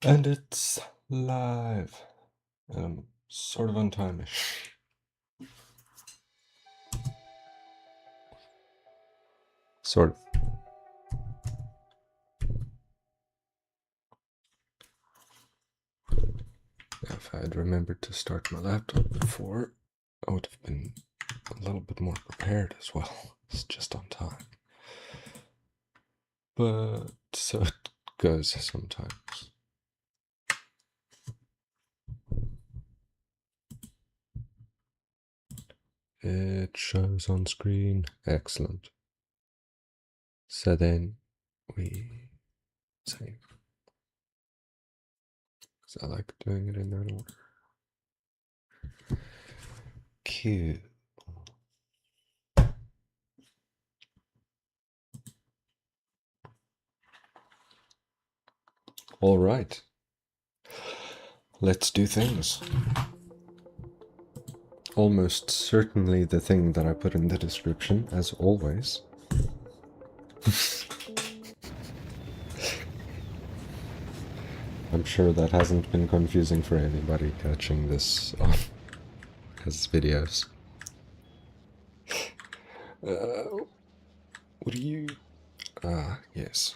And it's live. Sort of on time-ish. Sort of. If I had remembered to start my laptop before, I would have been a little bit more prepared as well. It's just on time. But so it goes sometimes. It shows on screen. Excellent. So then we save. Because I like doing it in that order. Cute. All right. Let's do things. Almost certainly the thing that I put in the description, as always. I'm sure that hasn't been confusing for anybody catching this on as videos. What do you... yes.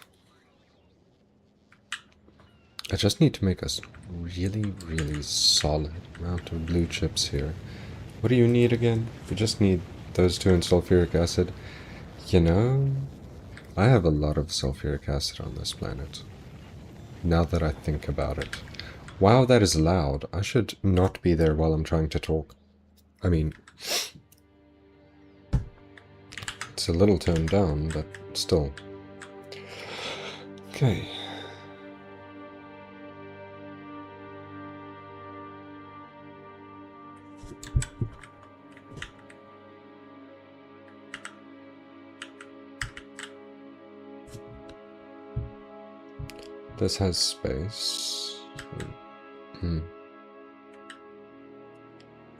I just need to make a really, really solid amount of blue chips here. What do you need again? You just need those two and sulfuric acid. You know, I have a lot of sulfuric acid on this planet. Now that I think about it. Wow, that is loud. I should not be there while I'm trying to talk. I mean, it's a little toned down, but still. Okay. This has space.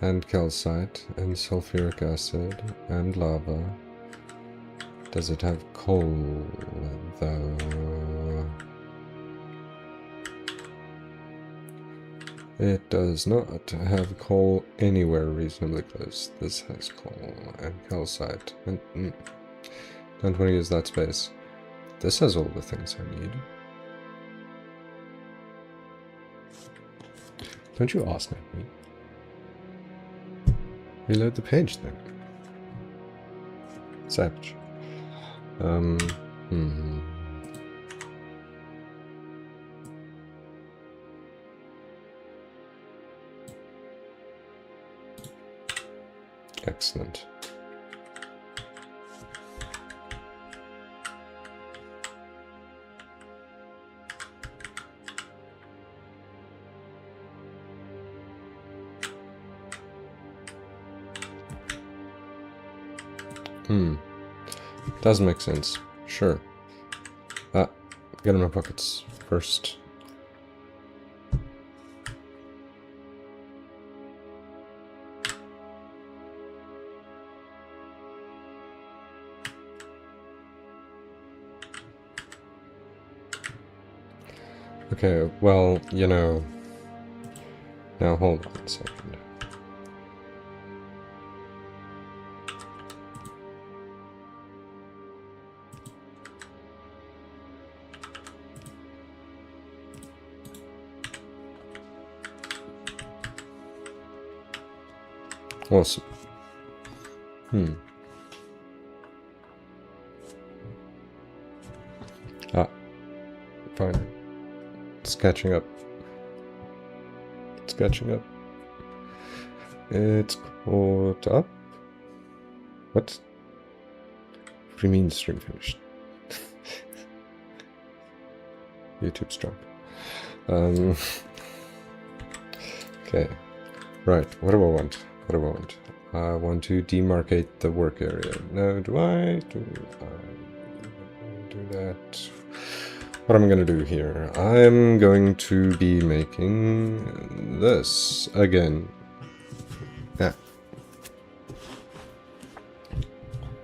And calcite, and sulfuric acid, and lava. Does it have coal, though? It does not have coal anywhere reasonably close. This has coal and calcite. And, don't want to use that space. This has all the things I need. Don't you ask me. Reload the page then. Savage. Excellent. Does make sense. Sure. Get in my pockets first. Okay, well, you know... Now, hold on a second. Awesome. Fine. It's catching up. It's catching up. It's caught up? What? What do you mean stream finished? YouTube's drunk. Okay. Right, what do I want? What do I want? I want to demarcate the work area. No, do I? Do that? What I'm gonna do here? I'm going to be making this again. Yeah.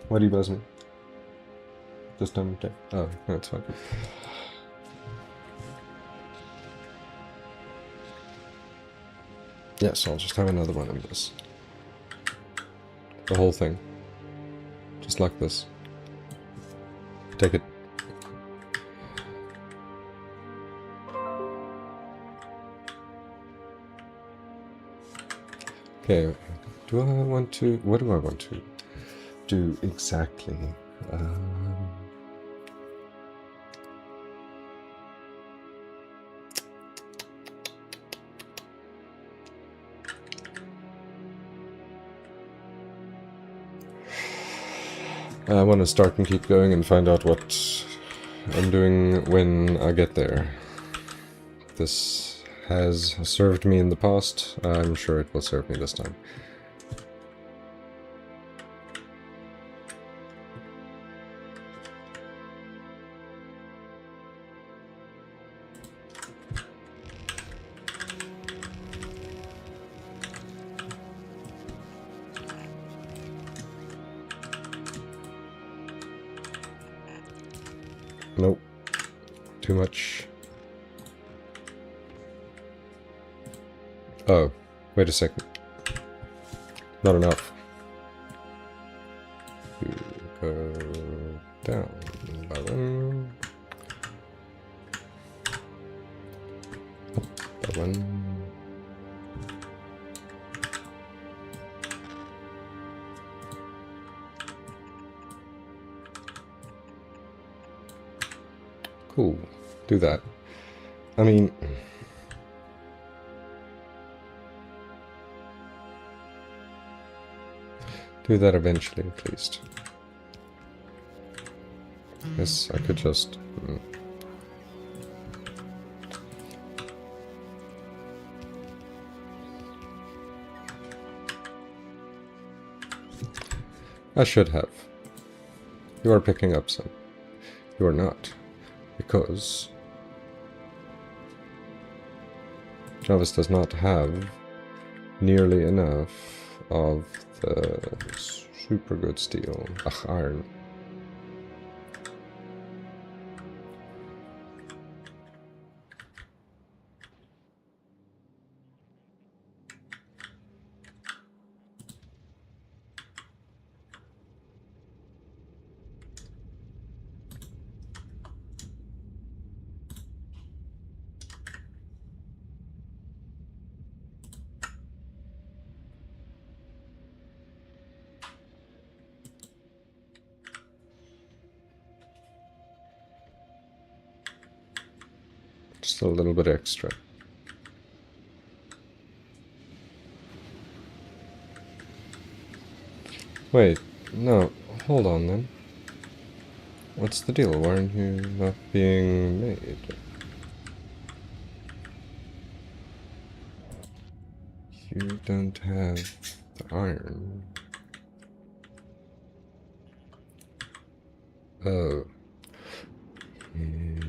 Why do you buzz me? Just don't. Oh, that's fine. Yes, I'll just have another one of this. The whole thing. Just like this. Take it. Okay, do I want to... What do I want to do exactly? I want to start and keep going and find out what I'm doing when I get there. This has served me in the past. I'm sure it will serve me this time. Nope. Too much. Oh, wait a second. Not enough. You go down by one. Up by one. Cool. Do that. I mean... do that eventually, at least. Yes, I could just... I should have. You are picking up some. You are not. Because... Travis does not have nearly enough of the super good steel. Ugh, iron. Just a little bit extra. Wait, no, hold on then. What's the deal? Why aren't you not being made? You don't have the iron. Oh. Yeah.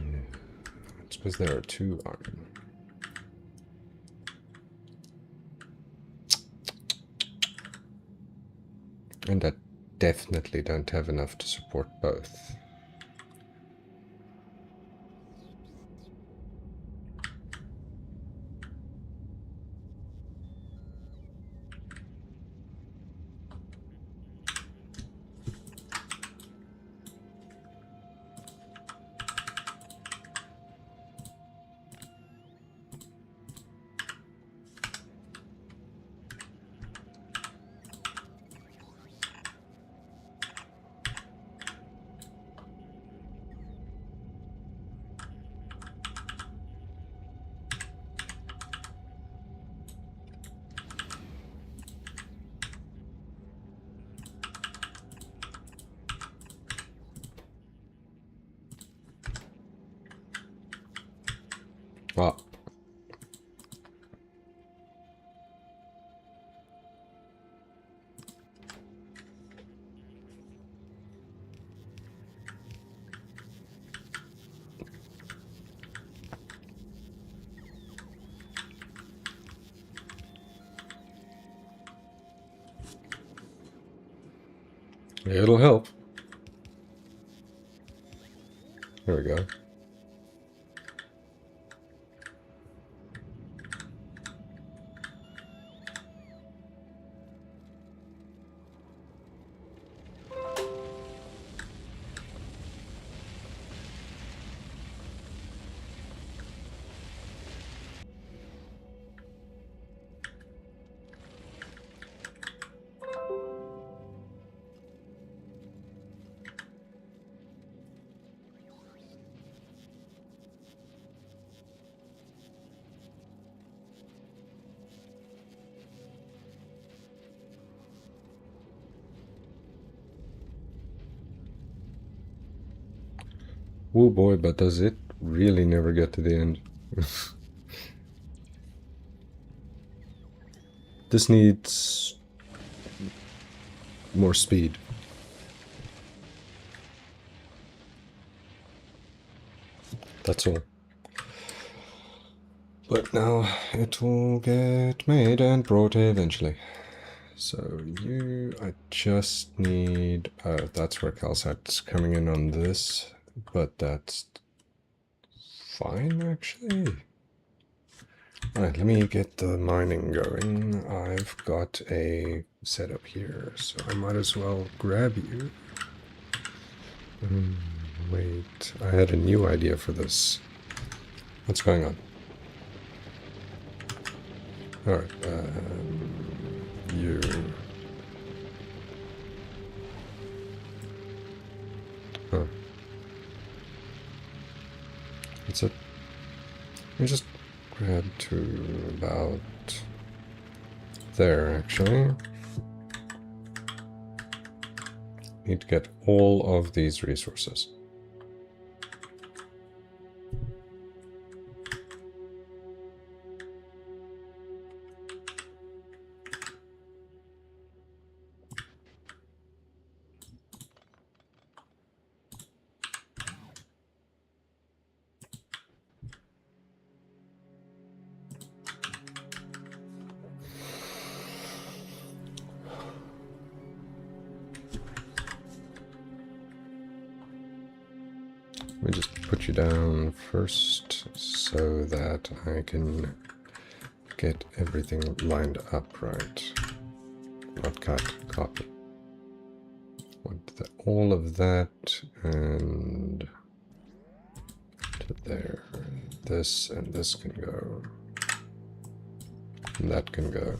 I suppose there are 2 iron. And I definitely don't have enough to support both. Ah. It'll help. There we go. Oh boy, but does it really never get to the end. This needs more speed. That's all. But now it will get made and brought eventually. So I just need... Oh, that's where calcite's coming in on this. But that's fine, actually. Alright, let me get the mining going. I've got a setup here, so I might as well grab you. Wait, I had a new idea for this. What's going on? Alright, you... Huh. That's it. Let me just grab to about there, actually. Need to get all of these resources. Let me just put you down first so that I can get everything lined up right. Not cut, copy. Want all of that and to there. This and this can go. And that can go.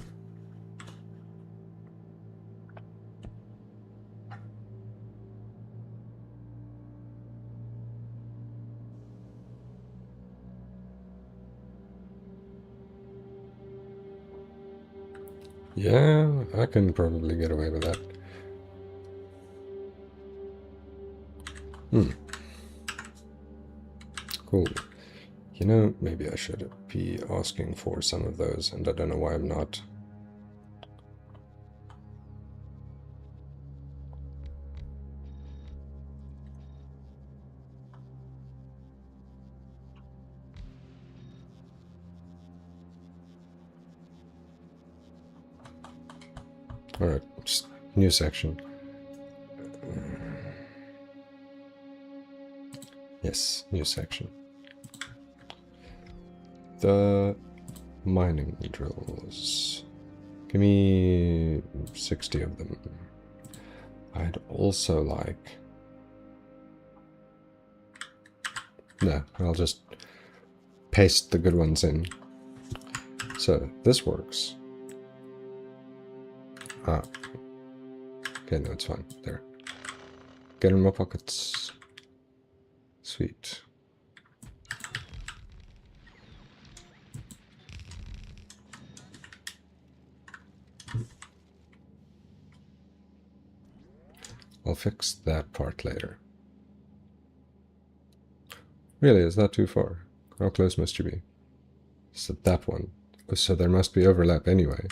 Yeah, I can probably get away with that. Cool. You know, maybe I should be asking for some of those, and I don't know why I'm not. Alright, just new section. Yes, new section. The mining drills. Give me 60 of them. I'd also like... No, I'll just paste the good ones in. So, this works. Ah. Okay, no, it's fine. There. Get in my pockets. Sweet. I'll fix that part later. Really, is that too far? How close must you be? So that one. So there must be overlap anyway.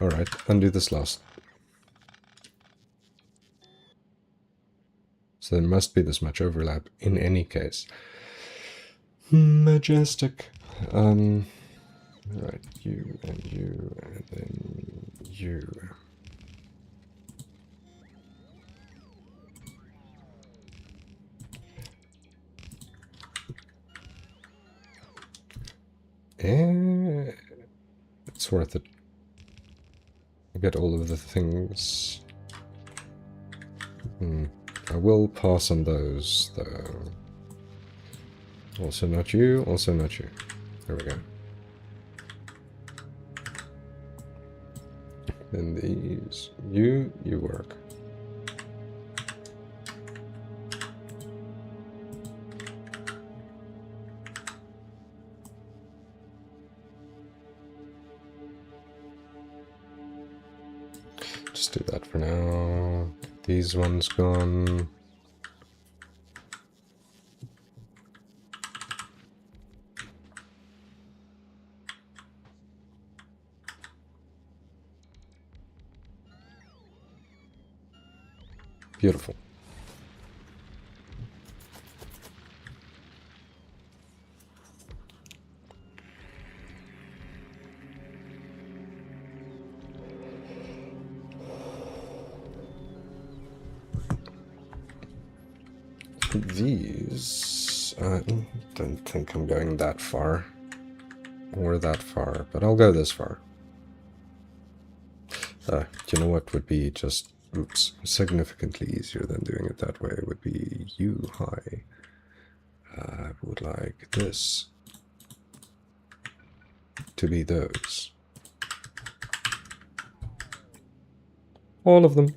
Alright, undo this last. So there must be this much overlap in any case. Majestic. Right, you, and then you. It's worth it. I get all of the things. I will pass on those, though. Also not you, also not you. There we go. Then these. You work. Just do that for now. These ones gone. Beautiful. These... I don't think I'm going that far. Or that far, but I'll go this far. You know what would be just... Oops. Significantly easier than doing it that way would be you high. I would like this to be those. All of them.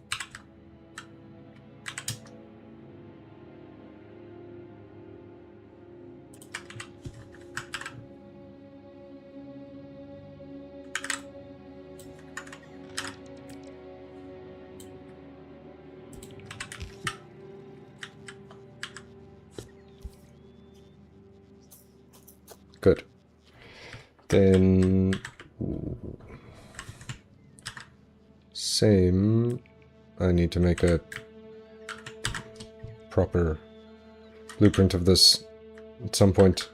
Good. Then... Same. I need to make a proper blueprint of this at some point.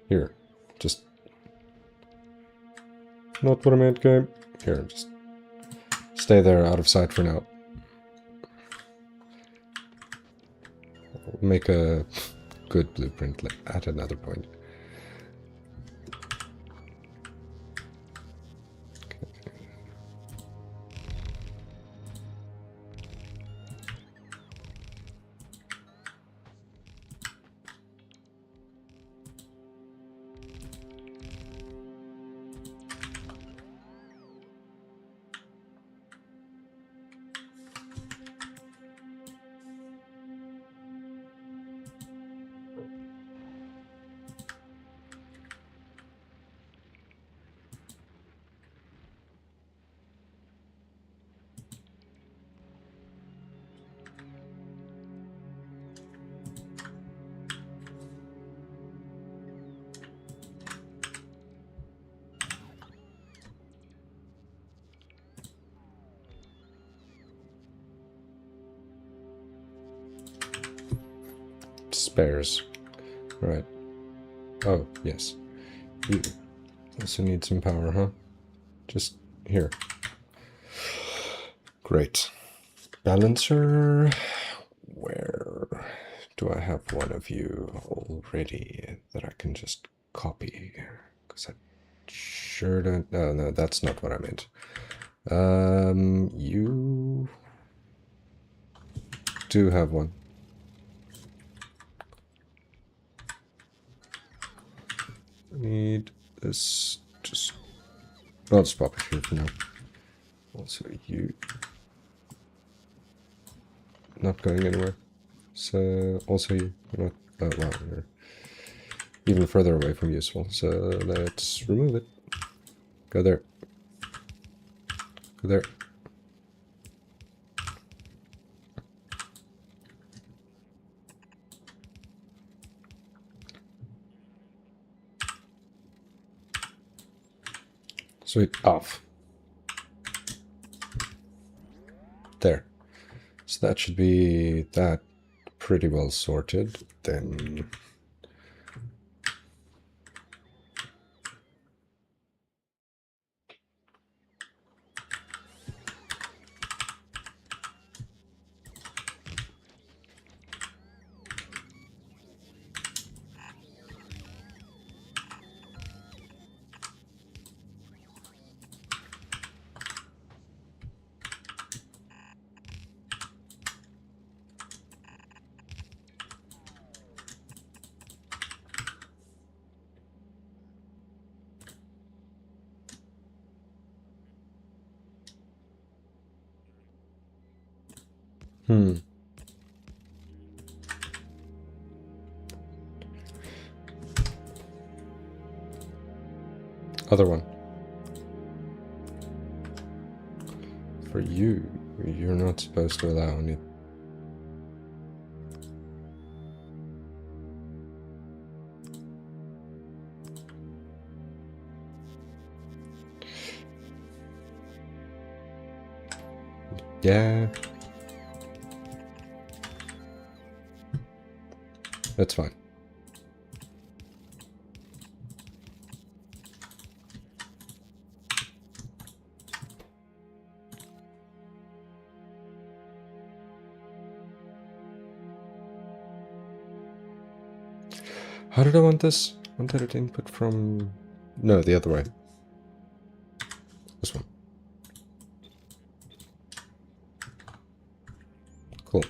Here. Just... Not what I meant, game. Here, just... Stay there, out of sight for now. I'll make a good blueprint at another point. Spares. Right. Oh, yes. You also need some power, huh? Just here. Great. Balancer. Where do I have one of you already that I can just copy? Because I sure don't... Oh, no, that's not what I meant. You do have one. Need this, just... I'll just pop it here for now. Also, you... Not going anywhere. So, also you... You're not... Oh, wow, you're even further away from useful. So, let's remove it. Go there. Go there. Sweet. Off. There. So that should be that pretty well sorted. Then... Other one. For you, you're not supposed to allow any... Yeah. That's fine. How did I want this? Wanted it input from... No, the other way. This one. Cool.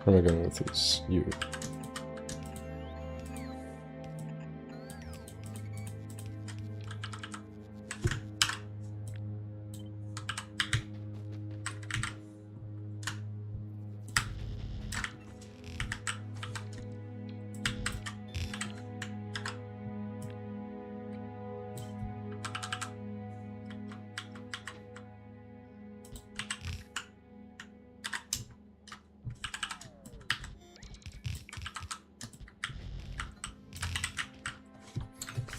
Where am I going with these? You.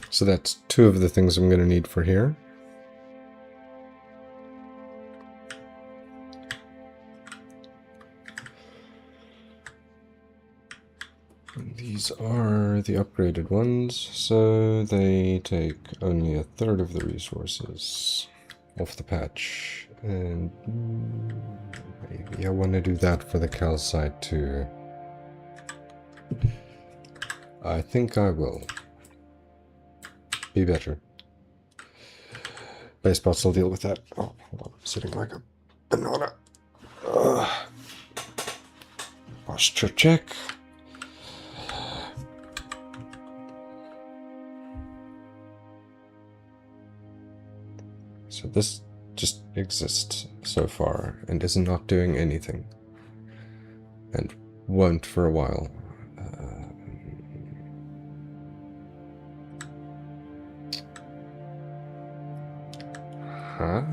So that's 2 of the things I'm going to need for here. And these are the upgraded ones, so they take only 1/3 of the resources off the patch. And maybe I want to do that for the calcite too. I think I will. Be better. Base bots will deal with that. Oh, hold on. I'm sitting like a banana. Posture check. So this just exists so far and is not doing anything. And won't for a while. Huh?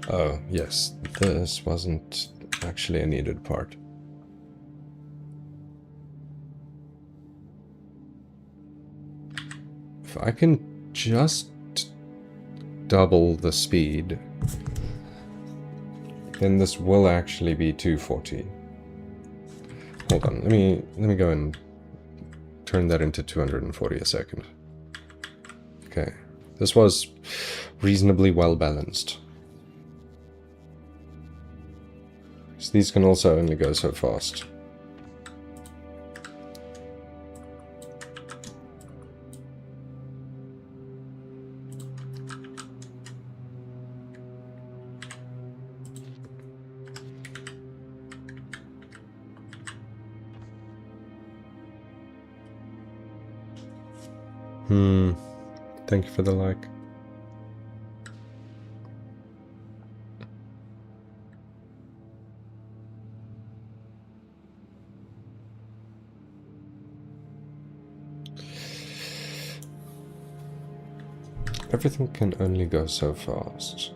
Oh, yes. This wasn't actually a needed part. If I can just double the speed, then this will actually be 240. Hold on, let me go and turn that into 240 a second. Okay. This was reasonably well balanced. So these can also only go so fast. Thank you for the like. Everything can only go so fast.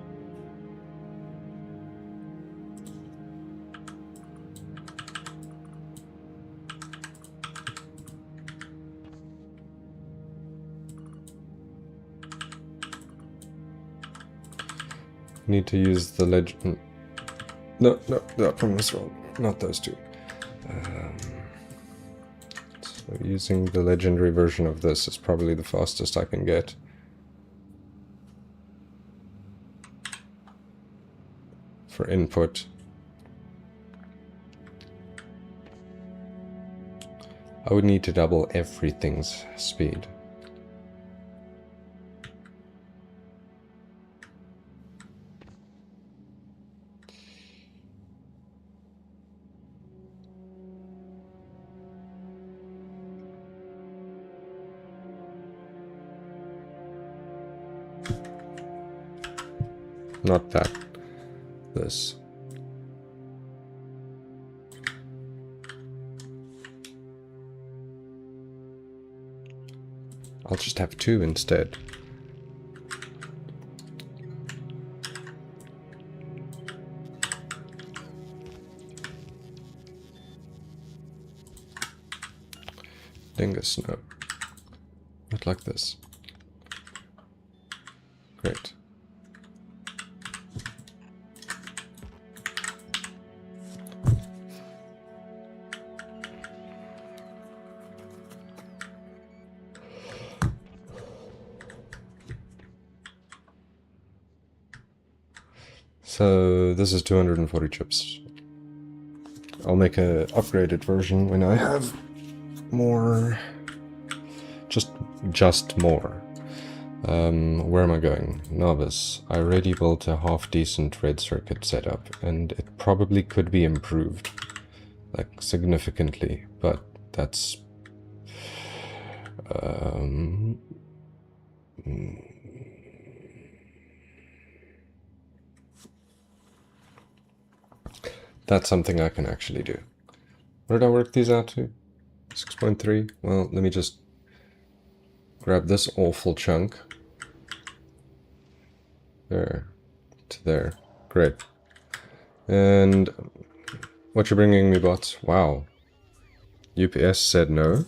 Need to use the legend. No, that one was wrong. Not those two. So using the legendary version of this is probably the fastest I can get. For input. I would need to double everything's speed. Not that. This. I'll just have 2 instead. Dingus, no. Not like this. Great. So this is 240 chips. I'll make a upgraded version when I have more. Just more. Where am I going? Novice. I already built a half-decent red circuit setup, and it probably could be improved, like, significantly, but that's... that's something I can actually do. What did I work these out to? 6.3? Well, let me just grab this awful chunk. There. To there. Great. And what you bringing me, bots? Wow. UPS said no.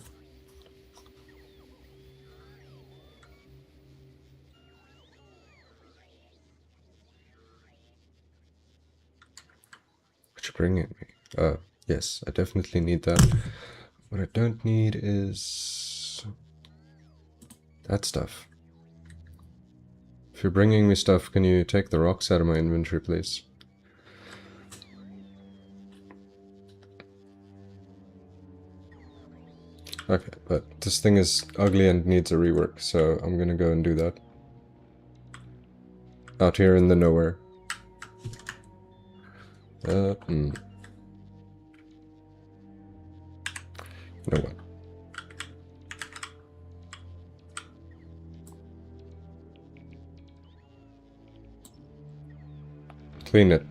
What you bringing me? Yes, I definitely need that. What I don't need is that stuff. If you're bringing me stuff, can you take the rocks out of my inventory, please? Okay, but this thing is ugly and needs a rework, so I'm gonna go and do that. Out here in the nowhere. You know what? Clean it.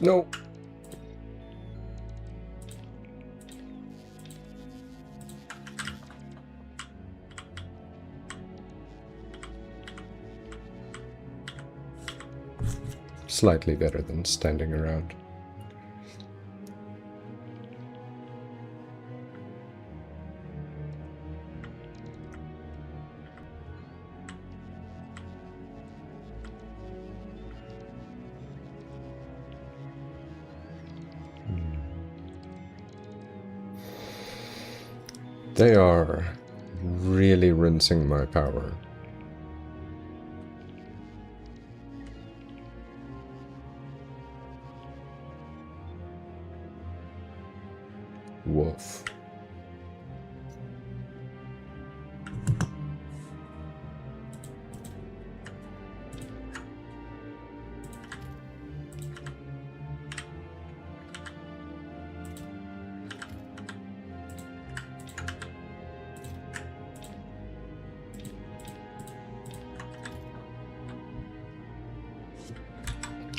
No. Slightly better than standing around. They are really rinsing my power. Woof.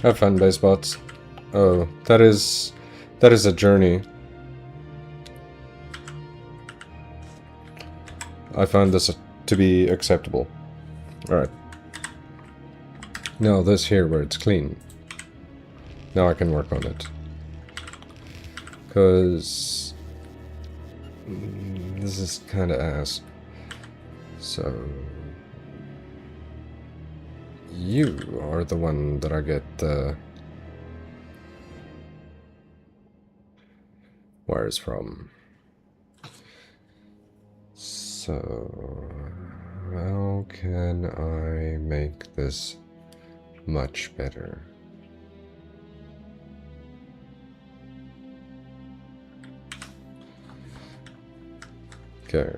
Have fun, base bots. Oh, that is a journey. I found this to be acceptable. Alright. Now this here where it's clean. Now I can work on it. Because this is kind of ass. So you are the one that I get the wires from. So how can I make this much better? Okay.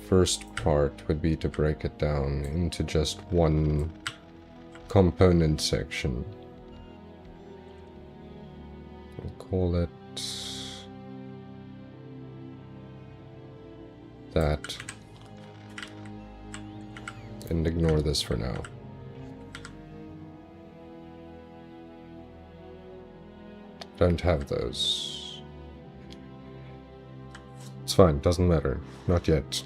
First part would be to break it down into just one component section. We'll call it that. And ignore this for now. Don't have those. It's fine, doesn't matter. Not yet.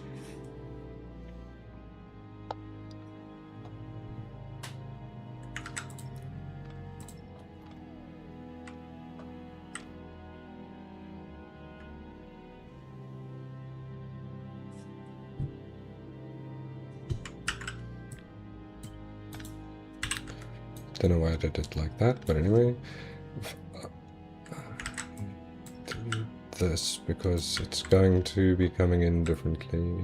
Don't know why I did it like that, but anyway. Delete this, because it's going to be coming in differently.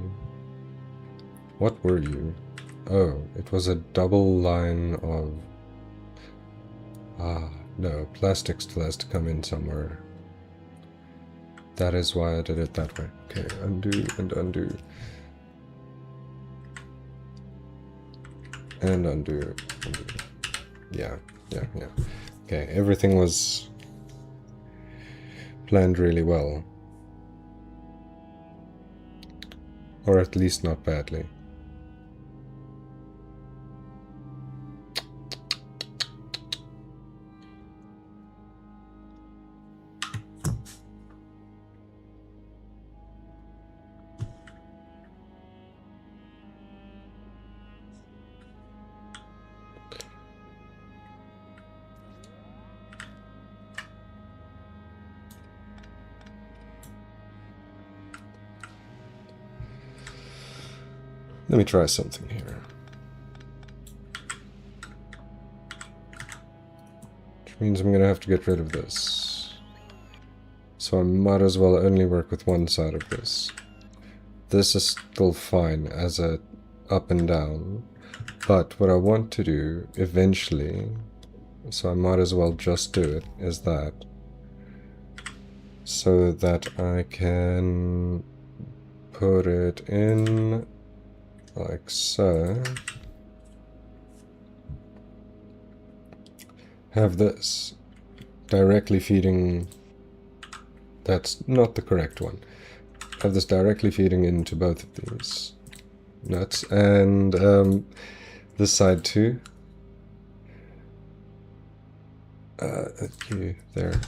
What were you? Oh, it was a double line of... Ah, no, plastic still has to come in somewhere. That is why I did it that way. Okay, undo and undo. And undo, undo. Yeah. Okay, everything was planned really well. Or at least not badly. Let me try something here. Which means I'm gonna have to get rid of this. So I might as well only work with one side of this. This is still fine as a up and down. But what I want to do eventually, so I might as well just do it, is that. So that I can put it in like so. Have this directly feeding... That's not the correct one. Have this directly feeding into both of these nuts, and this side too. You there.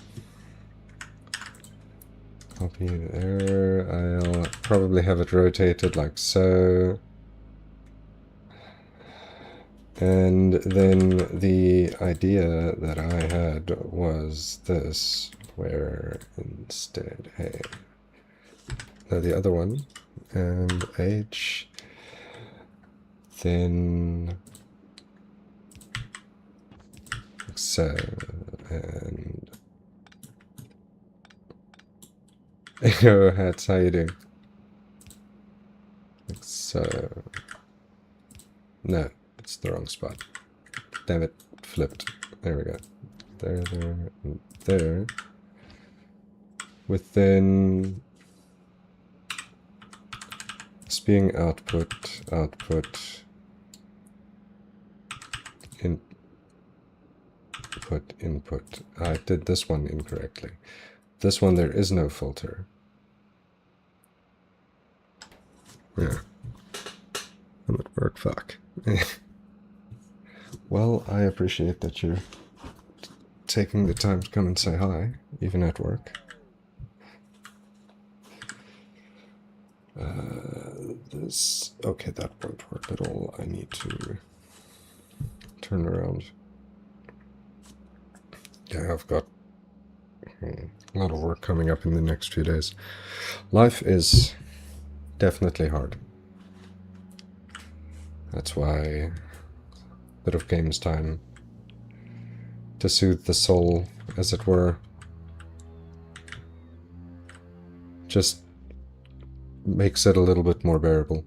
Copy there. I'll probably have it rotated like so. And then the idea that I had was this, where instead, hey, no, the other one, and H, then like so, and yo, hats, how you doing? Like so, no. It's the wrong spot. Damn it, flipped. There we go. There, and there. Within this being output, input. I did this one incorrectly. This one there is no filter. Yeah. I'm at work, fuck. Well, I appreciate that you're taking the time to come and say hi, even at work. This... Okay, that won't work at all. I need to turn around. Yeah, I've got a lot of work coming up in the next few days. Life is definitely hard. That's why... bit of games time to soothe the soul, as it were. Just makes it a little bit more bearable.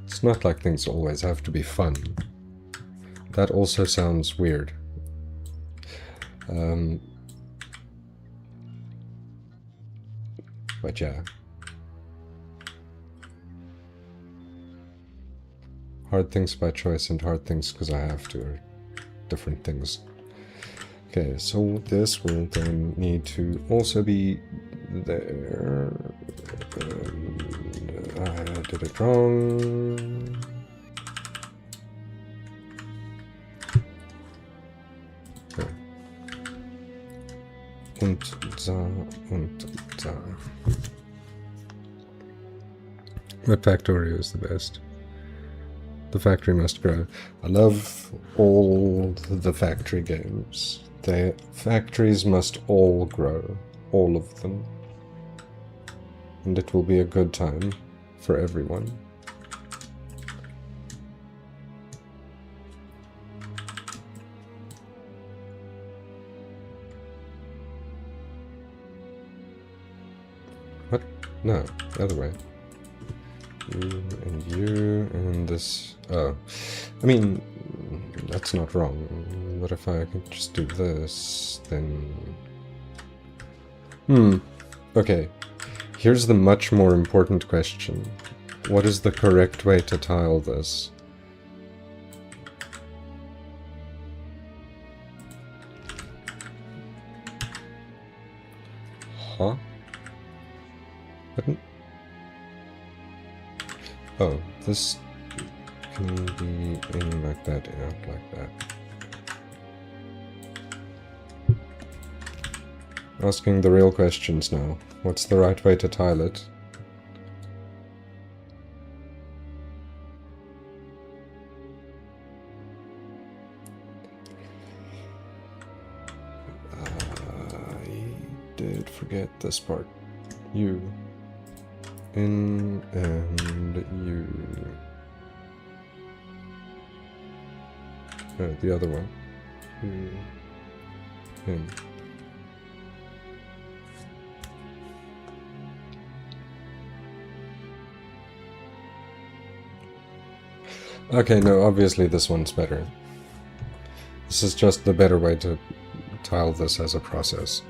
It's not like things always have to be fun. That also sounds weird. But yeah. Hard things by choice and hard things because I have to are different things. Okay, so this will then need to also be there. And I did it wrong. Okay. Und da. But Factorio is the best. The factory must grow. I love all the factory games. The factories must all grow. All of them. And it will be a good time for everyone. No, the other way. You, and this... Oh. I mean, that's not wrong. What if I could just do this, then... Okay. Here's the much more important question. What is the correct way to tile this? Huh? Button? Oh, this can be in like that, out like that. Asking the real questions now. What's the right way to tile it? I did forget this part. You. In and you. The other one. You. In. Okay, no, obviously this one's better. This is just the better way to tile this as a process.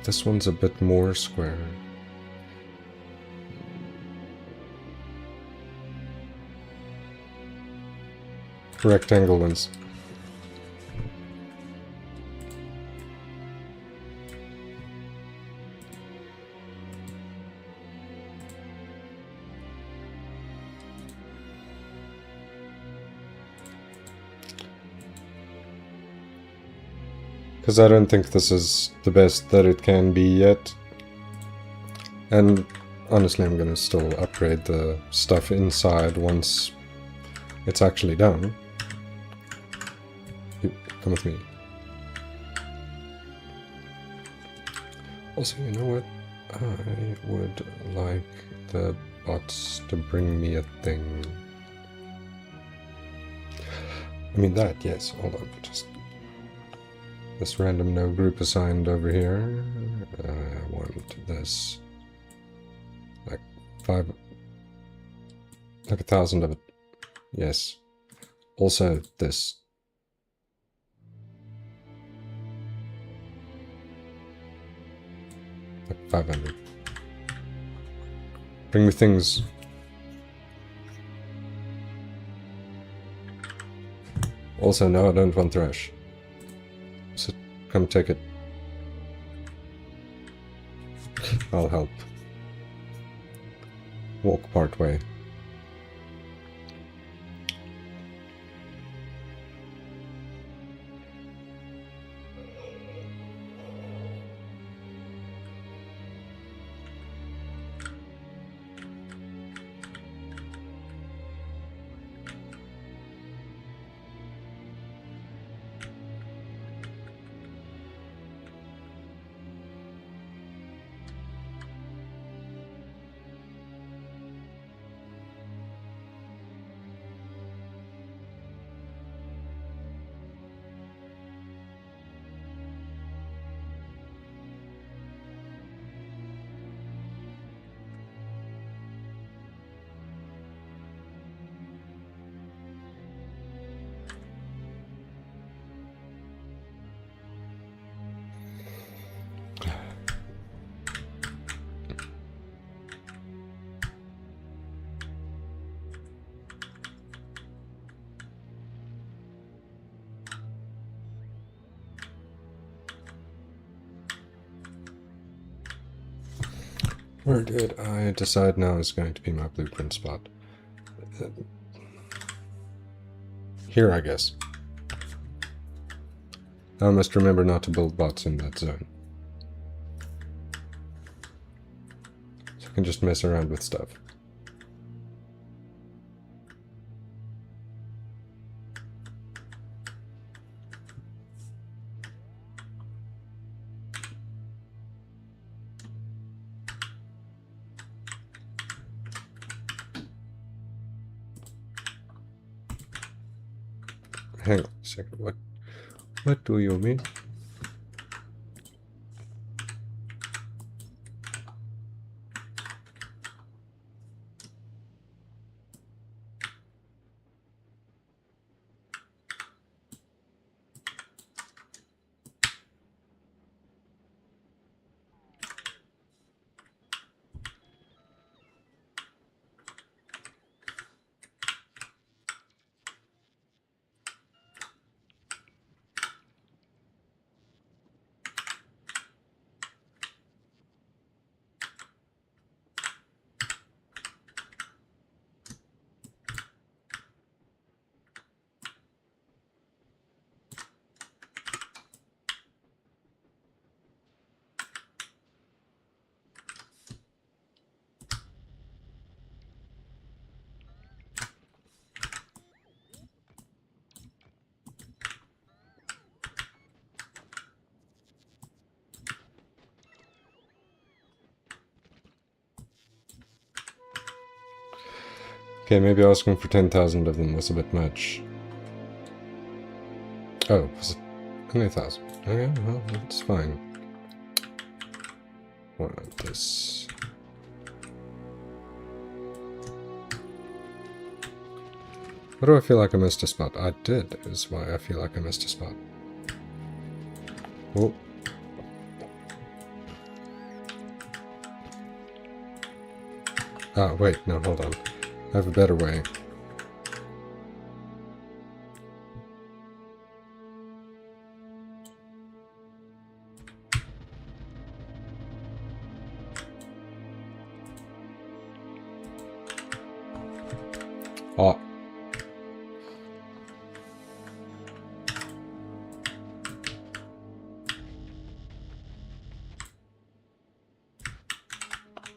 This one's a bit more square. Rectangle ones. Because I don't think this is the best that it can be yet. And honestly, I'm gonna still upgrade the stuff inside once it's actually done. You, come with me. Also, you know what? I would like the bots to bring me a thing. I mean that, yes, hold on, just... This random no group assigned over here. I want this. Like 1,000 of it. Yes. Also this. Like 500. Bring me things. Also, no, I don't want thrash. So come take it. I'll help. Walk part way. Where did I decide now is going to be my blueprint spot? Here, I guess. I must remember not to build bots in that zone. So I can just mess around with stuff. Hang on a second, what What do you mean? Okay, maybe asking for 10,000 of them was a bit much. Oh, was it only 1,000? Okay, well, that's fine. What this? Why do I feel like I missed a spot? I did, is why I feel like I missed a spot. Oh. Ah, wait, no, hold on. I have a better way. Oh.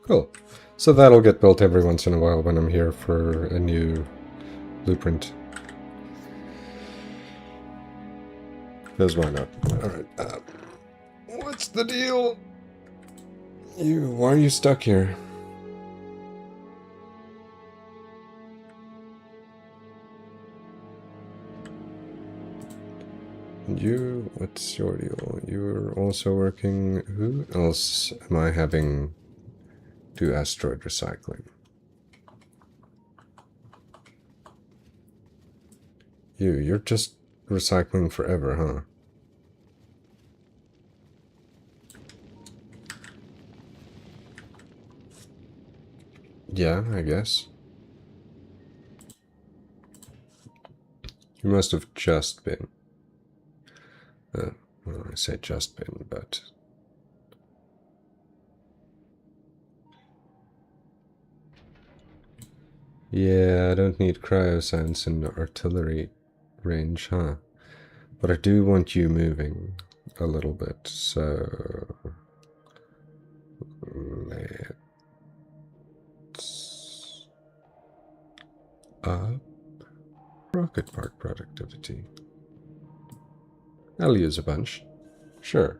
Cool. So that'll get built every once in a while when I'm here for a new blueprint. Because why not? Alright, what's the deal? Why are you stuck here? You, what's your deal? You're also working... Who else am I having do asteroid recycling? You're just recycling forever, huh? Yeah, I guess. You must have just been. Well, I say just been, but... Yeah, I don't need cryoscience and artillery range, huh? But I do want you moving a little bit, so... Let's... up rocket part productivity. I'll use a bunch. Sure.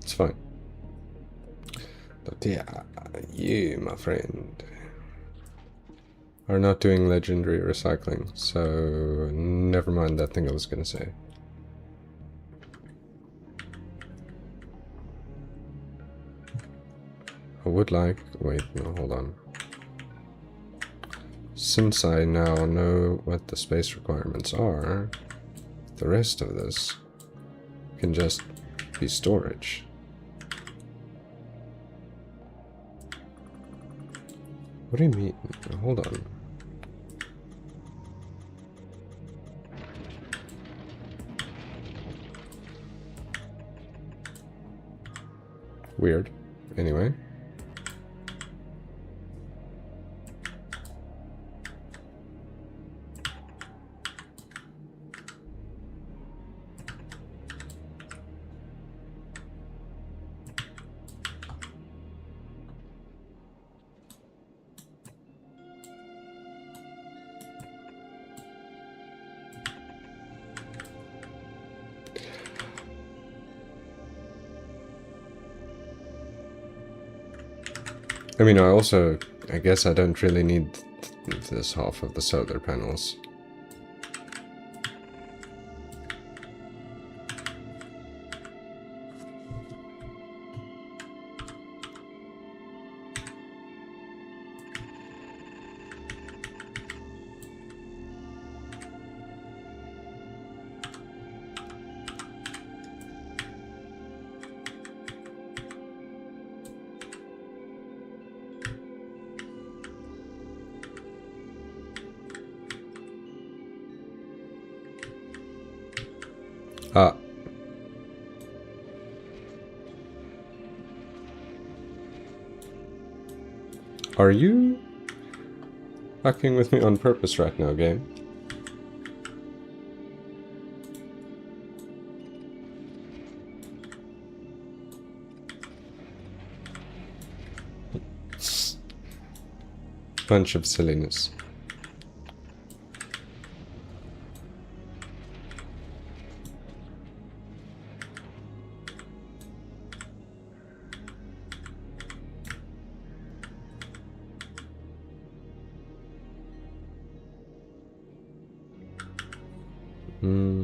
It's fine. But yeah, you, my friend, are not doing legendary recycling, so never mind that thing I was going to say. I would like... Wait, no, hold on. Since I now know what the space requirements are, the rest of this can just be storage. What do you mean? Hold on. Weird. Anyway. I mean, I guess I don't really need this half of the solar panels. Ah. Are you fucking with me on purpose right now, game? Bunch of silliness. Hmm.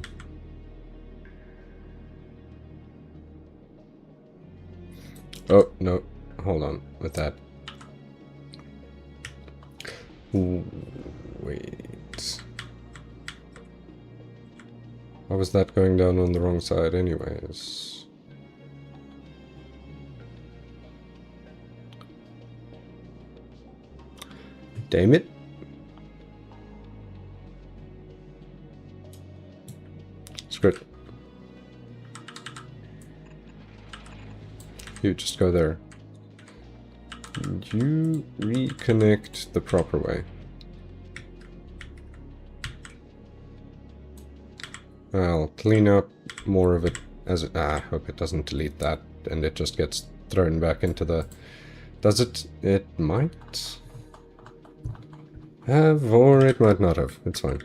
Oh, no. Hold on with that. Ooh, wait. How was that going down on the wrong side anyways? Damn it. Screw it. You just go there. You reconnect the proper way. I'll clean up more of it as it... I hope it doesn't delete that and it just gets thrown back into the... Does it? It might have, or it might not have. It's fine.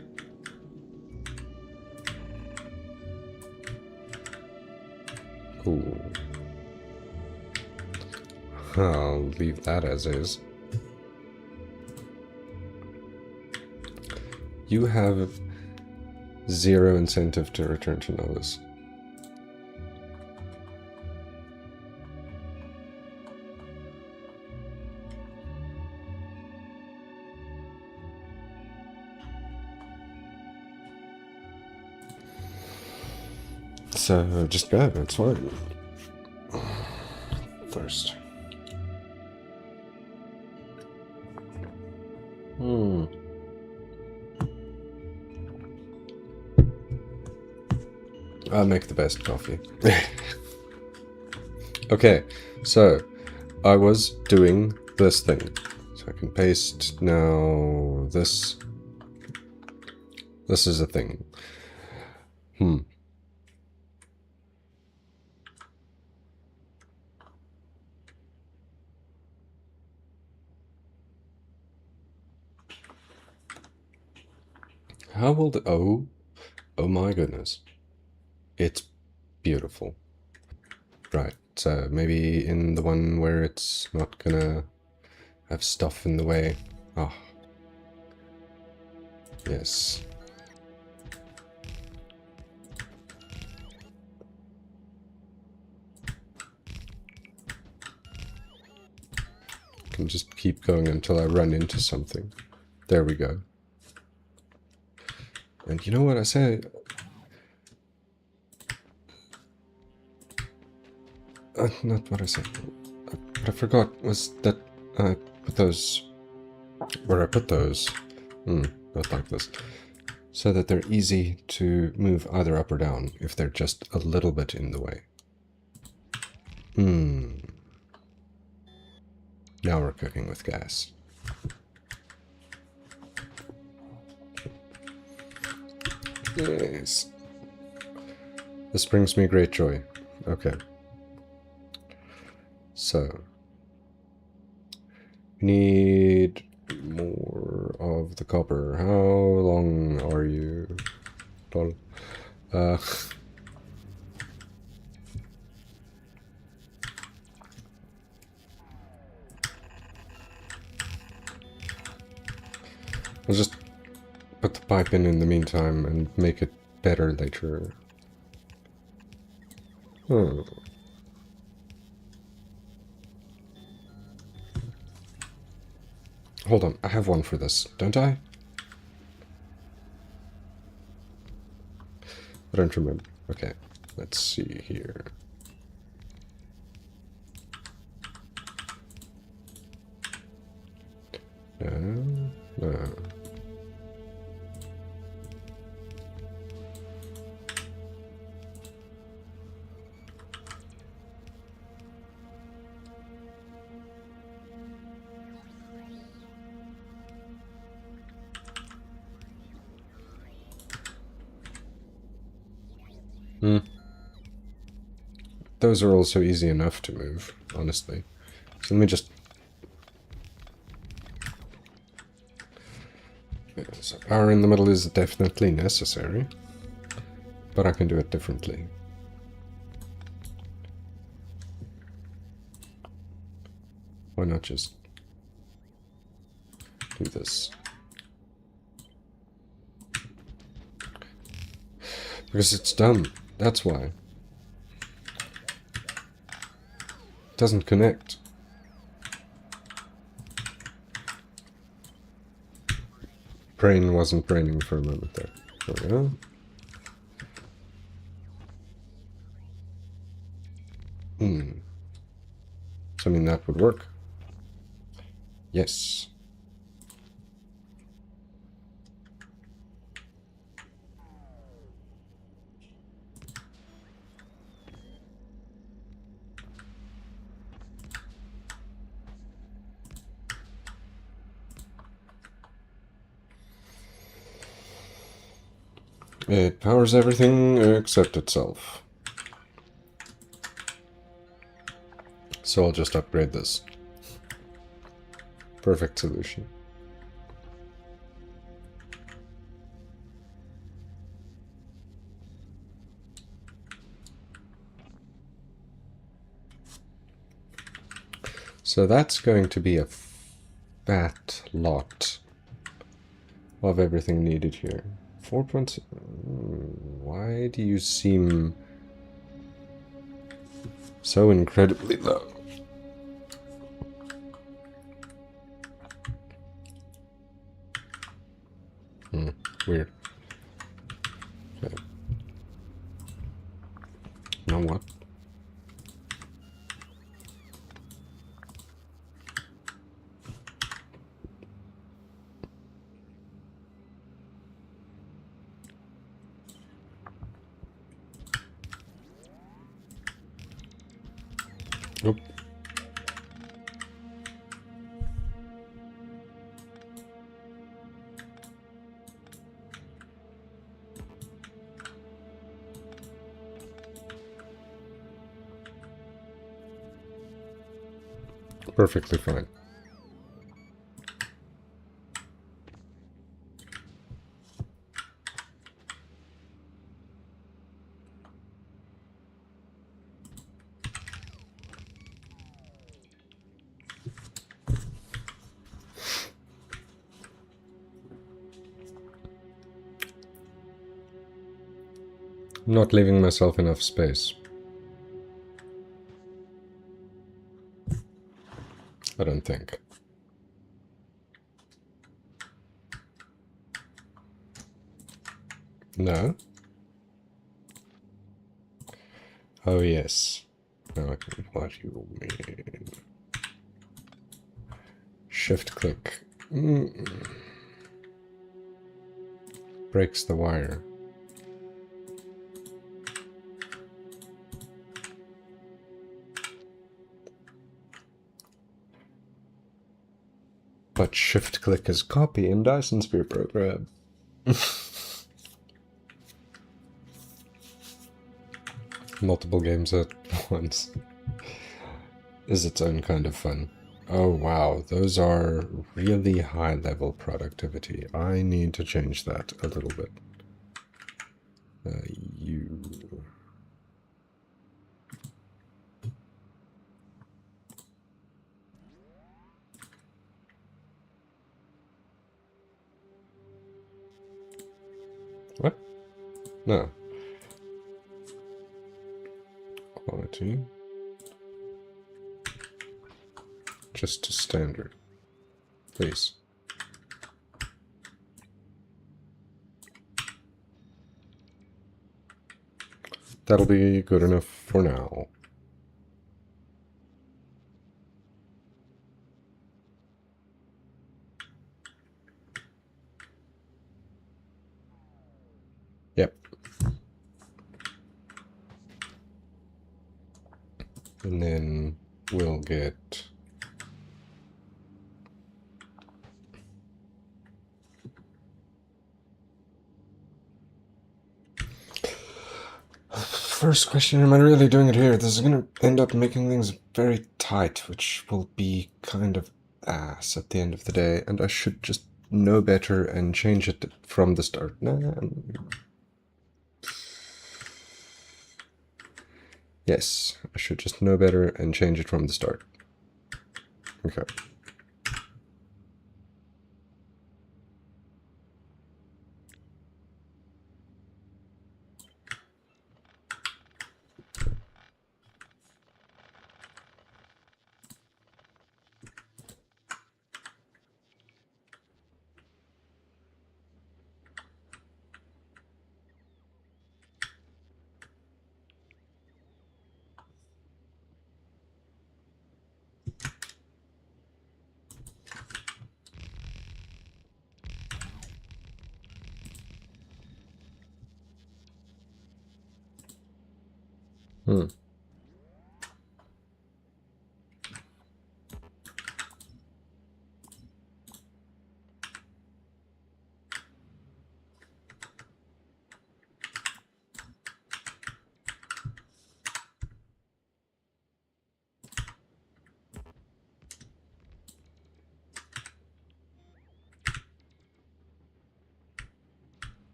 Cool. I'll leave that as is. You have zero incentive to return to Novus. So just go, it's fine. First. I'll make the best coffee. Okay, so I was doing this thing. So I can paste now this. This is a thing. How will the... Oh my goodness. It's beautiful. Right, so maybe in the one where it's not gonna have stuff in the way. Ah. Yes. Can just keep going until I run into something. There we go. And you know what I say? Not what I said. What I forgot was that I put those... Where I put those... not like this. So that they're easy to move either up or down if they're just a little bit in the way. Now we're cooking with gas. Yes. This brings me great joy. Okay. So. We need more of the copper. How long are you? I'll just put the pipe in the meantime and make it better later. Oh. Hold on, I have one for this, don't I? I don't remember. Okay, let's see here. No, no. Hmm. Those are also easy enough to move, honestly. So let me just... So power in the middle is definitely necessary, but I can do it differently. Why not just do this? Because it's dumb. That's why. It doesn't connect. Brain wasn't braining for a moment there. There we go. So I mean that would work. Yes. It powers everything except itself. So I'll just upgrade this. Perfect solution. So that's going to be a fat lot of everything needed here. 4 points. Why do you seem so incredibly low? Weird. Okay. Now what? Nope. Perfectly fine. I'm not leaving myself enough space. I don't think. No? Oh, yes. Now I can... What do you mean? Shift click. Breaks the wire. But shift click is copy in Dyson Sphere program. Multiple games at once is its own kind of fun. Oh wow, those are really high level productivity. I need to change that a little bit. You... What? No. Quality. Just to standard. Please. That'll be good enough for now. Yep. And then we'll get... First question, am I really doing it here? This is gonna end up making things very tight, which will be kind of ass at the end of the day, and I should just know better and change it from the start. Nah. Yes, I should just know better and change it from the start. Okay.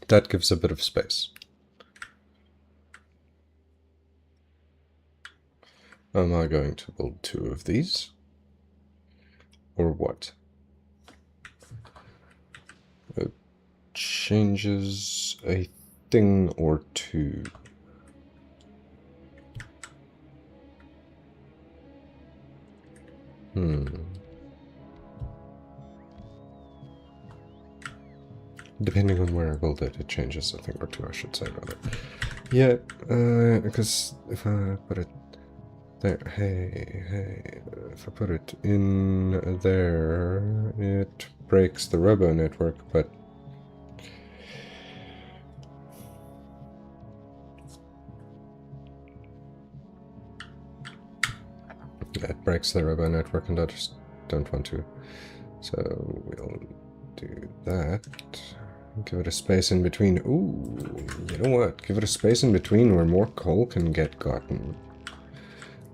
That gives a bit of space. Am I going to build 2 of these? Or what? It changes a thing or 2. Depending on where I build it, it changes a thing or 2, I should say, rather. Yeah, because if I put it there, hey, if I put it in there, it breaks the robo network, but it breaks the robo network, and I just don't want to. So we'll do that. Give it a space in between. Ooh, you know what? Give it a space in between where more coal can get gotten.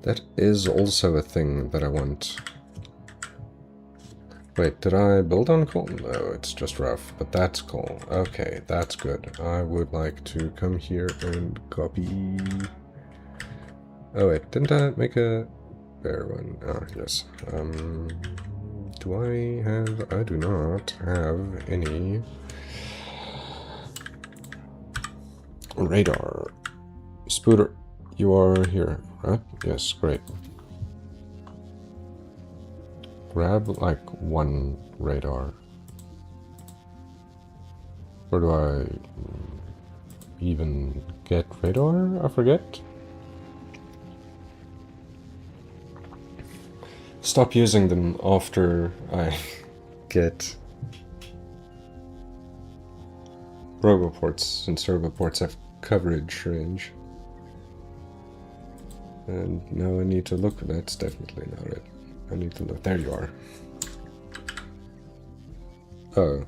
That is also a thing that I want. Wait, did I build on coal? No, it's just rough, but that's coal. Okay, that's good. I would like to come here and copy... Oh wait, didn't I make a bear one? Ah, yes. Do I have... I do not have any... radar. Spooter, you are here, right? Yes, great. Grab, like, 1 radar. Where do I even get radar? I forget. Stop using them after I get roboports, since roboports have coverage range. And now I need to look. That's definitely not it. I need to look. There you are. Oh.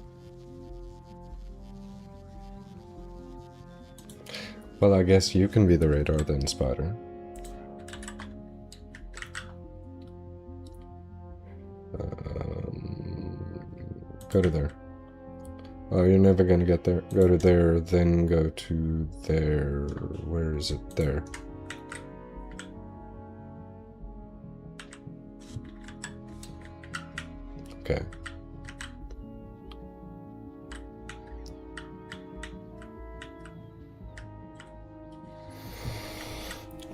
Well, I guess you can be the radar then, Spider. Go to there. Oh, you're never gonna get there. Go to there, then go to there. Where is it? There. Okay.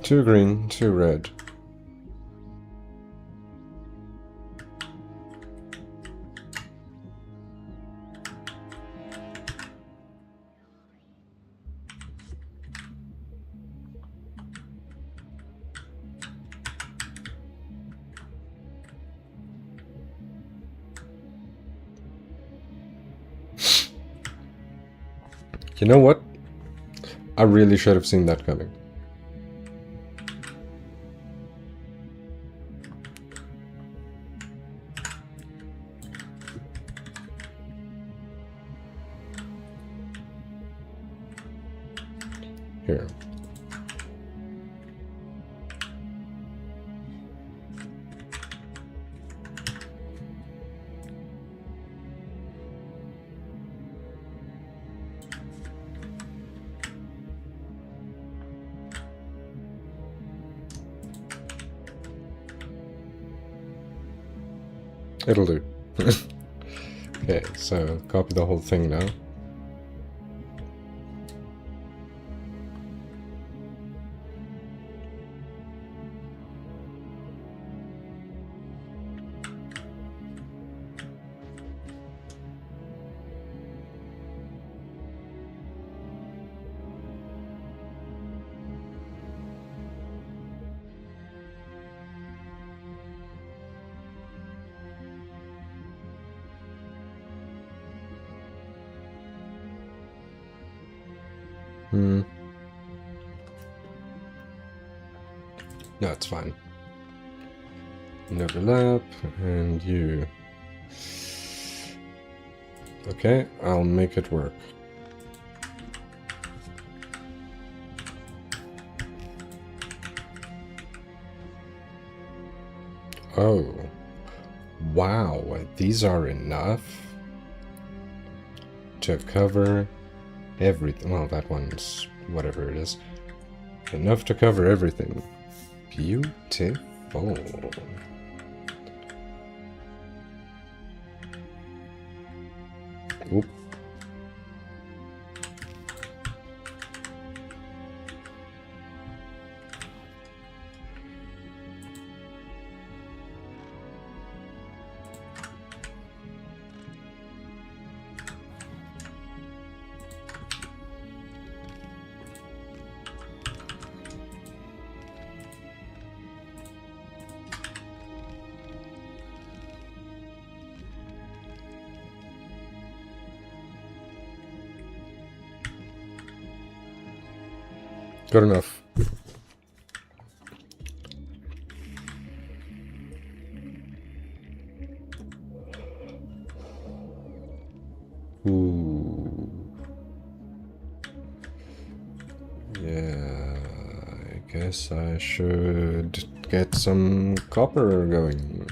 2 green, 2 red. You know what? I really should have seen that coming. Here. It'll do. Okay, so copy the whole thing now. No, it's fine. Overlap, and you. Okay, I'll make it work. Oh. Wow, these are enough to cover everything. Well, that one's whatever it is. Enough to cover everything. Beautiful. Oop. Good enough. Ooh. Yeah, I guess I should get some copper going.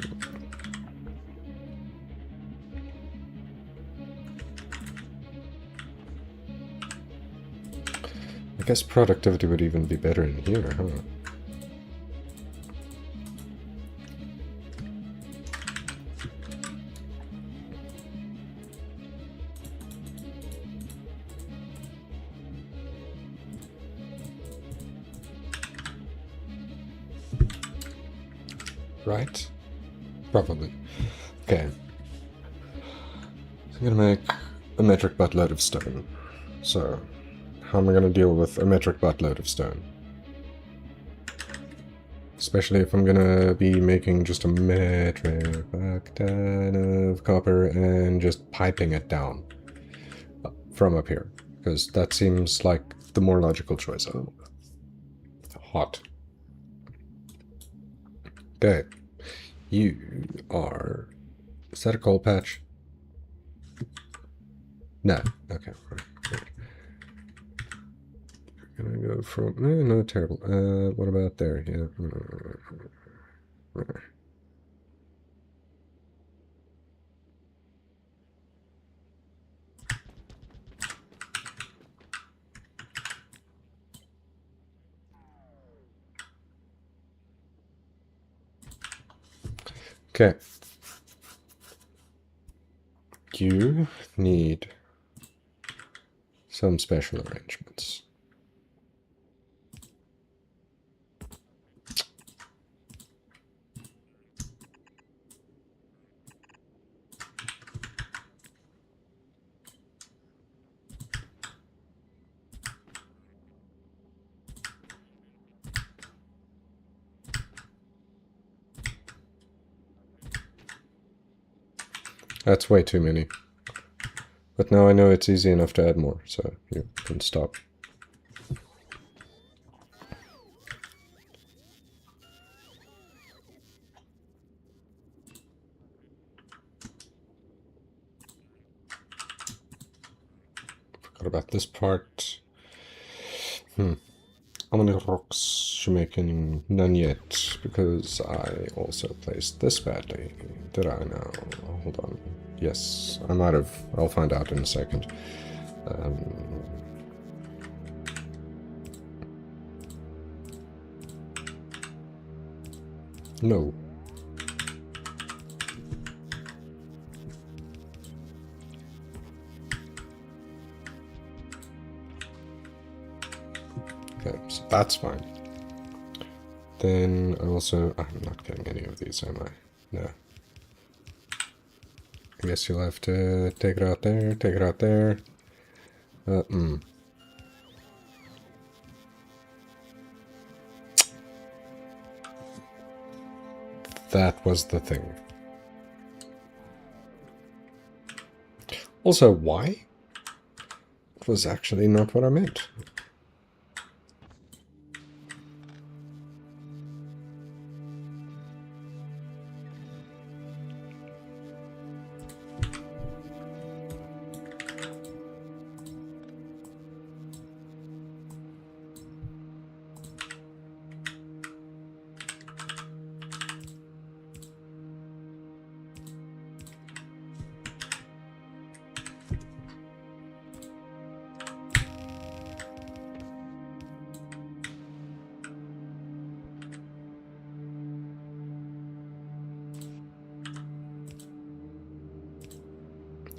I guess productivity would even be better in here, huh? Right? Probably. Okay. So I'm gonna make a metric buttload of stone. So, how am I gonna deal with a metric buttload of stone? Especially if I'm gonna be making just a metric buttload of copper and just piping it down from up here. Because that seems like the more logical choice. Oh, hot. Okay. You are... Is that a coal patch? No. Okay. Right. Gonna go from... no, terrible. What about there? Yeah. Okay. You need some special arrangements. That's way too many. But now I know it's easy enough to add more, so you can stop. Forgot about this part. How many rocks making? None yet, because I also placed this badly. Did I now? Hold on. Yes, I might have. I'll find out in a second. No. Okay, so that's fine. Then I also... I'm not getting any of these, am I? No. I guess you'll have to take it out there, take it out there. That was the thing. Also, why? It was actually not what I meant.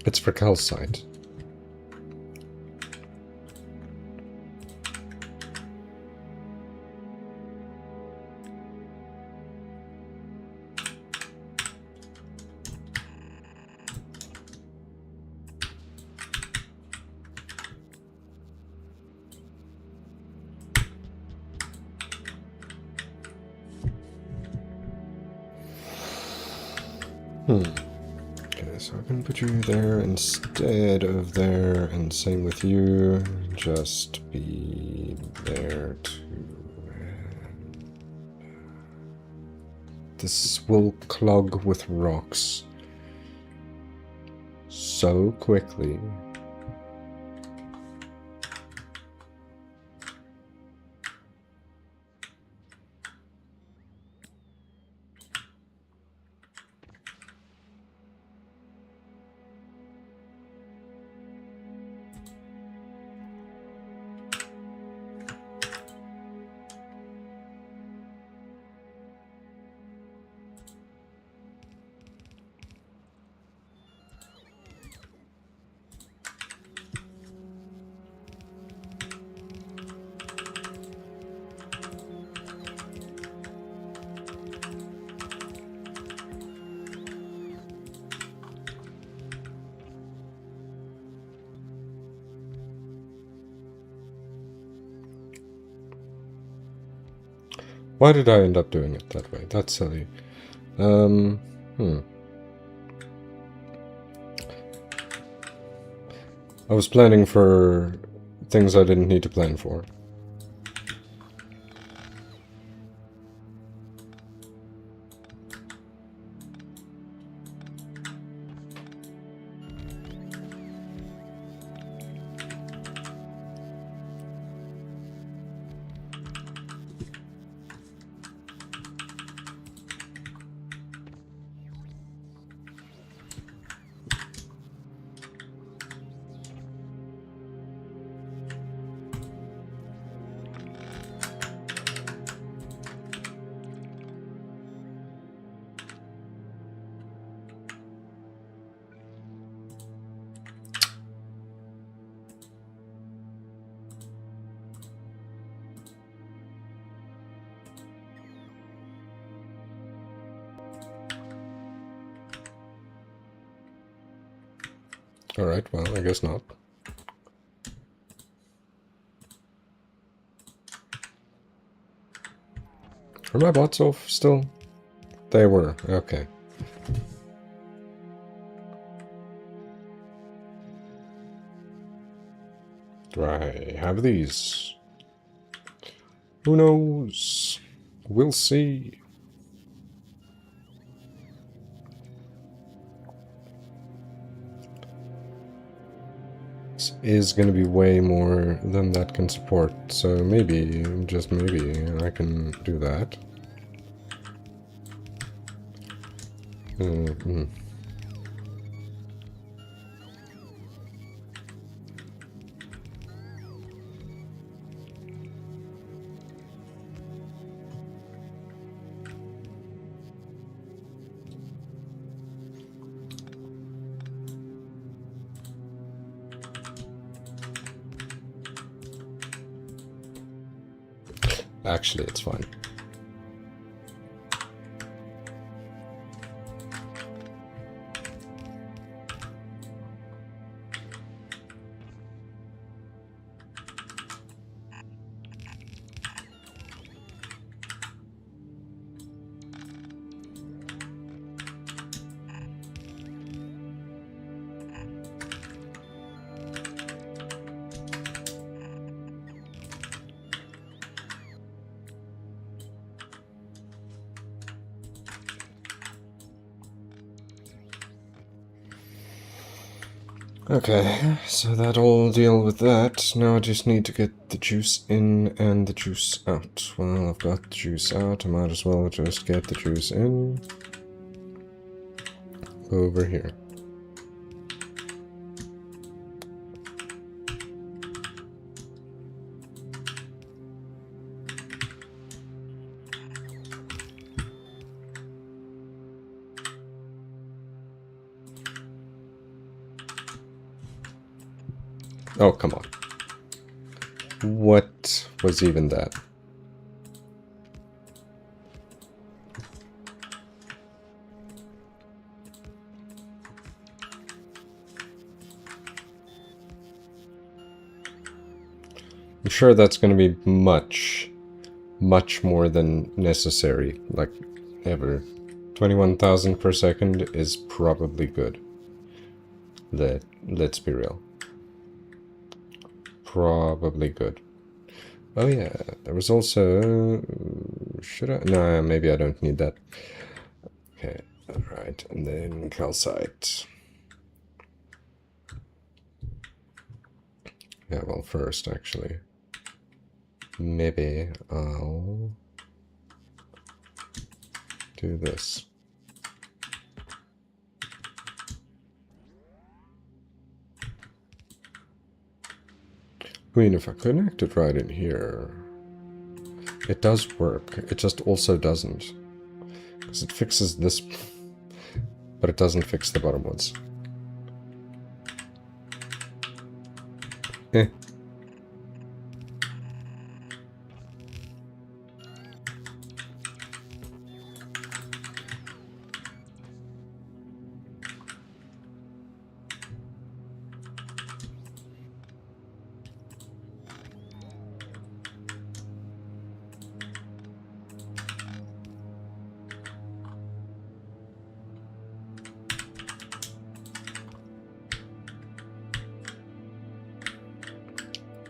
It's for calcite. Okay, so I can put you there instead of there, and same with you. Just be there too. This will clog with rocks so quickly. Why did I end up doing it that way? That's silly. I was planning for things I didn't need to plan for. Alright, well, I guess not. Are my bots off still? They were, okay. Do I have these? Who knows? We'll see. This is going to be way more than that can support, so maybe, just maybe, I can do that. Mm-hmm. Actually, it's fine. Okay, so that'll deal with that. Now I just need to get the juice in and the juice out. Well, I've got the juice out. I might as well just get the juice in. Over here. Oh, come on. What was even that? I'm sure that's going to be much more than necessary, like, ever. 21,000 per second is probably good. Let's be real. Probably good. Oh yeah, there was also... should I? No, maybe I don't need that. Okay, alright, and then calcite. Yeah, well, first, actually. Maybe I'll do this. I mean, if I connect it right in here, it does work. It just also doesn't. Because it fixes this, but it doesn't fix the bottom ones. Eh.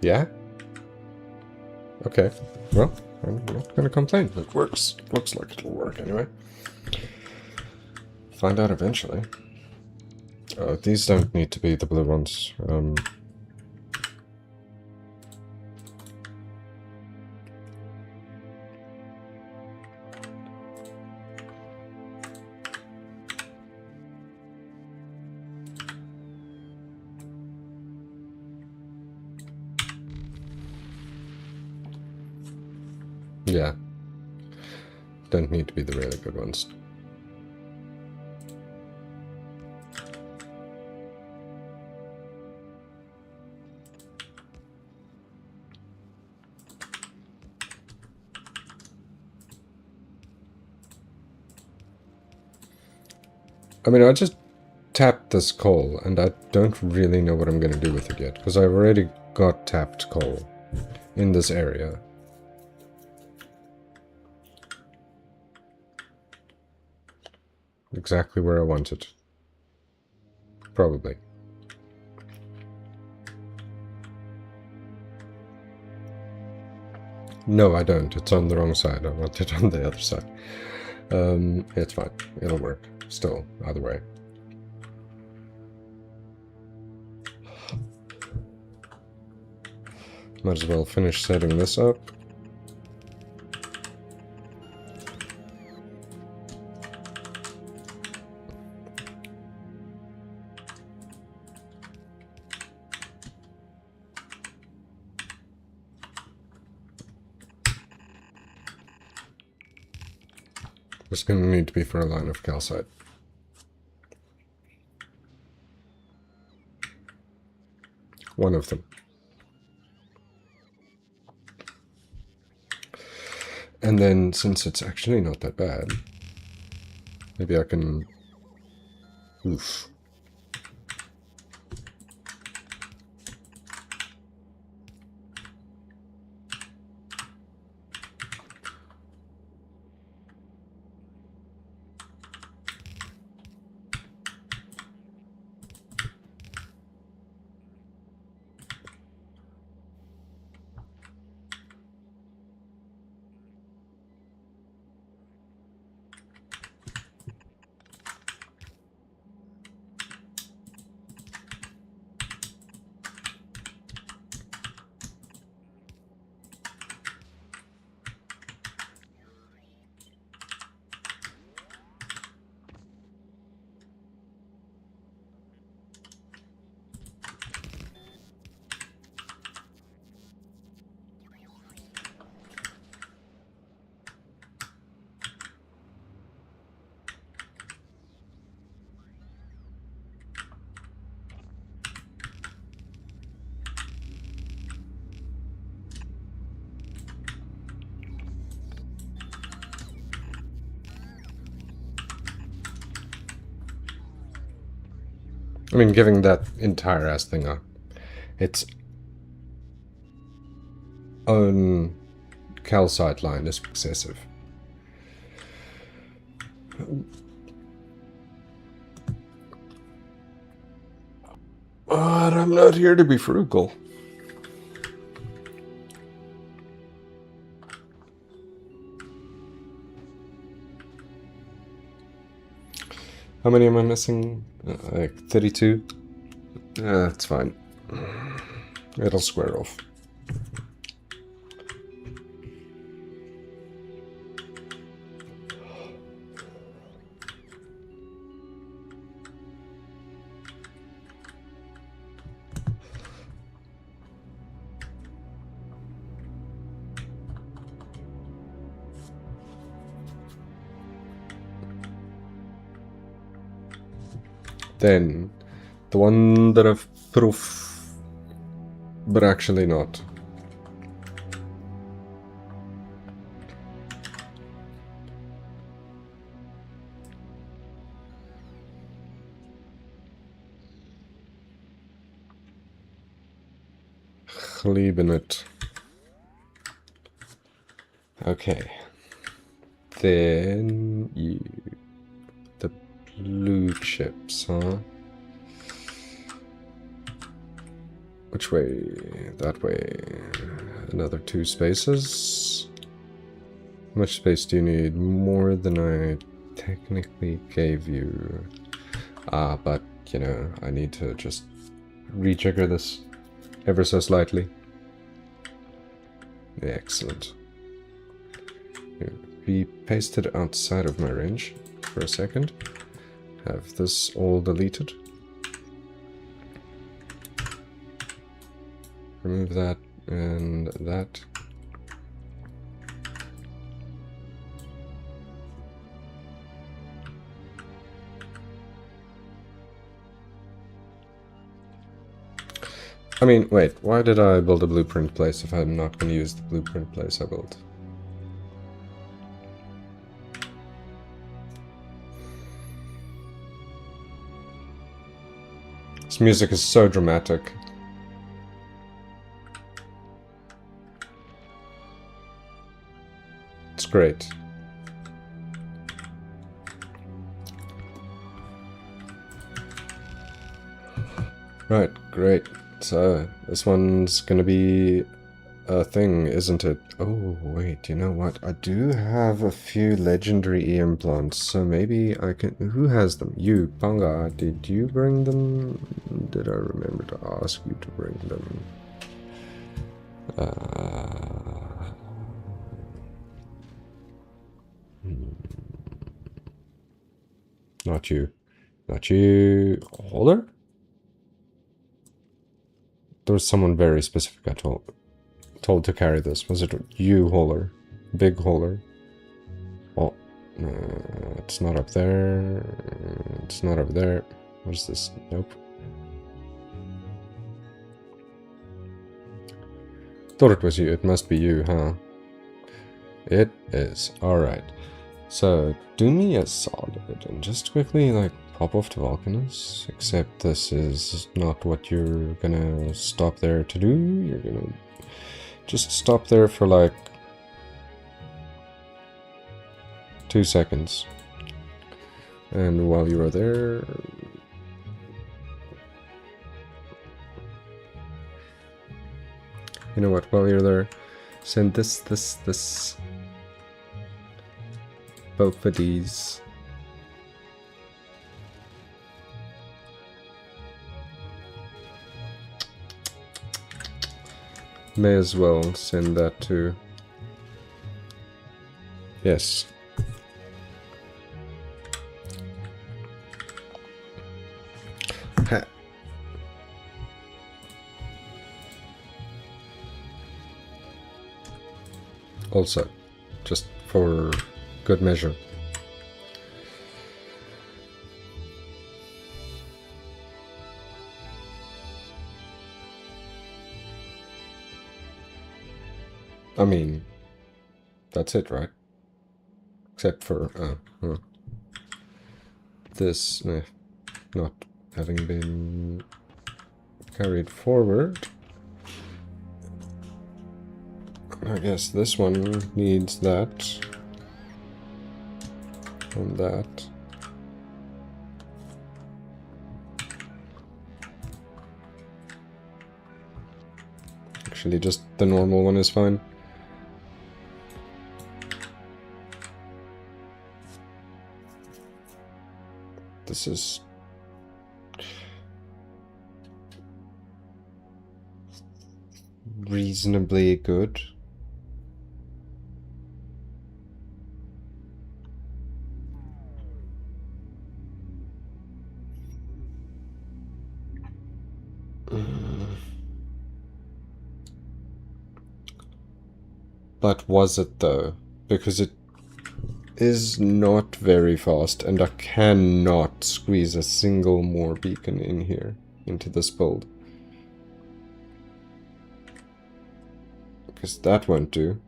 Yeah? Okay. Well, I'm not gonna complain. It works. Looks like it'll work anyway. Find out eventually. Oh, these don't need to be the blue ones. Yeah. Don't need to be the really good ones. I mean, I just tapped this coal, and I don't really know what I'm gonna do with it yet, because I've already got tapped coal in this area. Exactly where I want it. Probably. No, I don't. It's on the wrong side. I want it on the other side. It's fine. It'll work. Still, either way. Might as well finish setting this up. It's going to need to be for a line of calcite. One of them. And then, since it's actually not that bad, maybe I can... Oof. I mean, giving that entire ass thing its own calcite line is excessive. But I'm not here to be frugal. How many am I missing? Like 32? That's fine. It'll square off. Then, the one that I've put off, but actually not. Leaving Okay. Then the blue chips, huh? Which way? That way. Another 2 spaces. How much space do you need? More than I technically gave you. But, you know, I need to just rejigger this ever so slightly. Excellent. Be pasted outside of my range for a second. Have this all deleted. Remove that and that. I mean, wait, why did I build a blueprint place if I'm not going to use the blueprint place I built? This music is so dramatic. It's great. Right, great. So, this one's gonna be thing, isn't it? Oh, wait, you know what? I do have a few legendary EM plants, so maybe I can... Who has them? You, Panga, did you bring them? Did I remember to ask you to bring them? Not you. Not you. Holder? There was someone very specific I told to carry this. Was it you, Holler? Big Holler? Oh, it's not up there. It's not over there. What is this? Nope. Thought it was you. It must be you, huh? It is. Alright. So, do me a solid and just quickly, like, pop off to Volcanus. Except this is not what you're gonna stop there to do. You're gonna just stop there for, like, 2 seconds. And while you are there... You know what, while you're there, send this, both of these. May as well send that to... Yes. Ha. Also, just for good measure. I mean, that's it, right? Except for, this not having been carried forward. I guess this one needs that. And that. Actually, just the normal one is fine. This is... reasonably good. But was it though? Because it is not very fast, and I cannot squeeze a single more beacon in here, into this build. Because that won't do.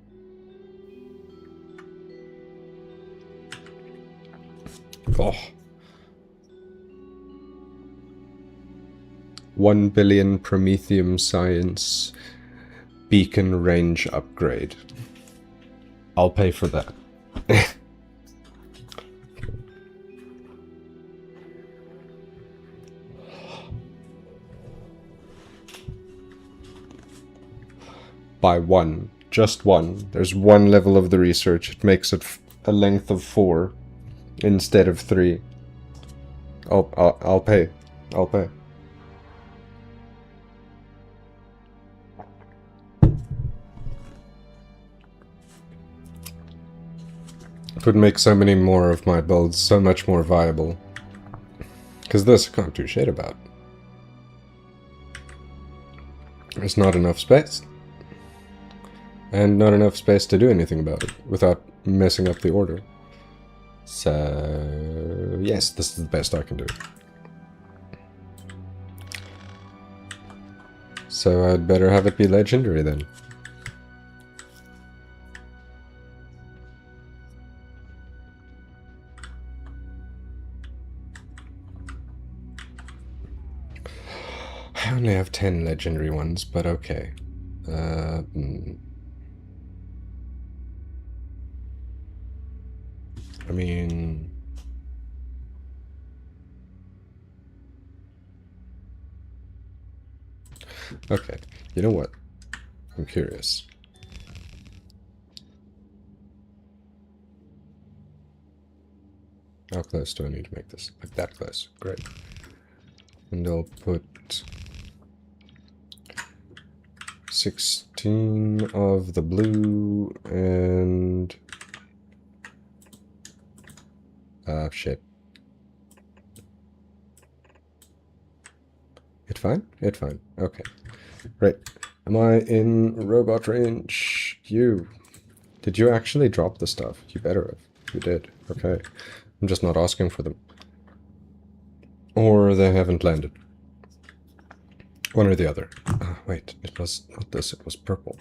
Oh. 1 billion Promethium Science beacon range upgrade. I'll pay for that. By 1. Just 1. There's 1 level of the research. It makes it a length of 4 instead of 3. I'll pay. I'll pay. It would make so many more of my builds so much more viable. Because this I can't do shit about. There's not enough space. And not enough space to do anything about it without messing up the order. So, yes, this is the best I can do. So I'd better have it be legendary then. I only have 10 legendary ones, but okay. I mean... Okay, you know what? I'm curious. How close do I need to make this? Like that close. Great. And I'll put 16 of the blue and... shit. It fine? It fine. Okay. Right. Am I in robot range? You. Did you actually drop the stuff? You better have. You did. Okay. I'm just not asking for them. Or they haven't landed. One or the other. Wait, it was not this, it was purple.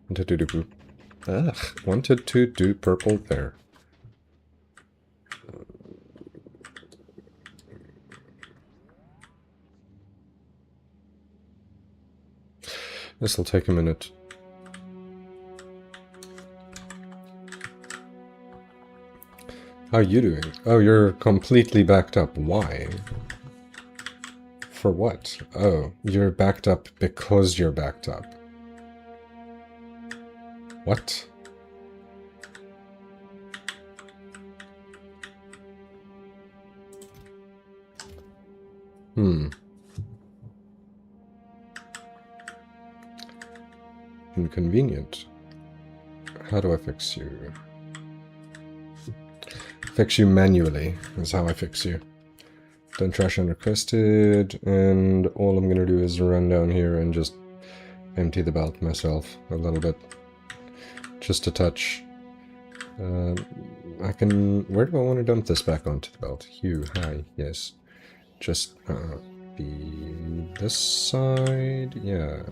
Wanted to do... Ugh. Wanted to do purple there. This'll take a minute. How are you doing? Oh, you're completely backed up. Why? For what? Oh, you're backed up because you're backed up. What? Inconvenient. How do I fix you? Fix you manually is how I fix you. Don't trash unrequested, and all I'm gonna do is run down here and just empty the belt myself a little bit. Just a touch. I can... Where do I want to dump this back onto the belt? Hugh, hi, yes. Just, be this side? Yeah.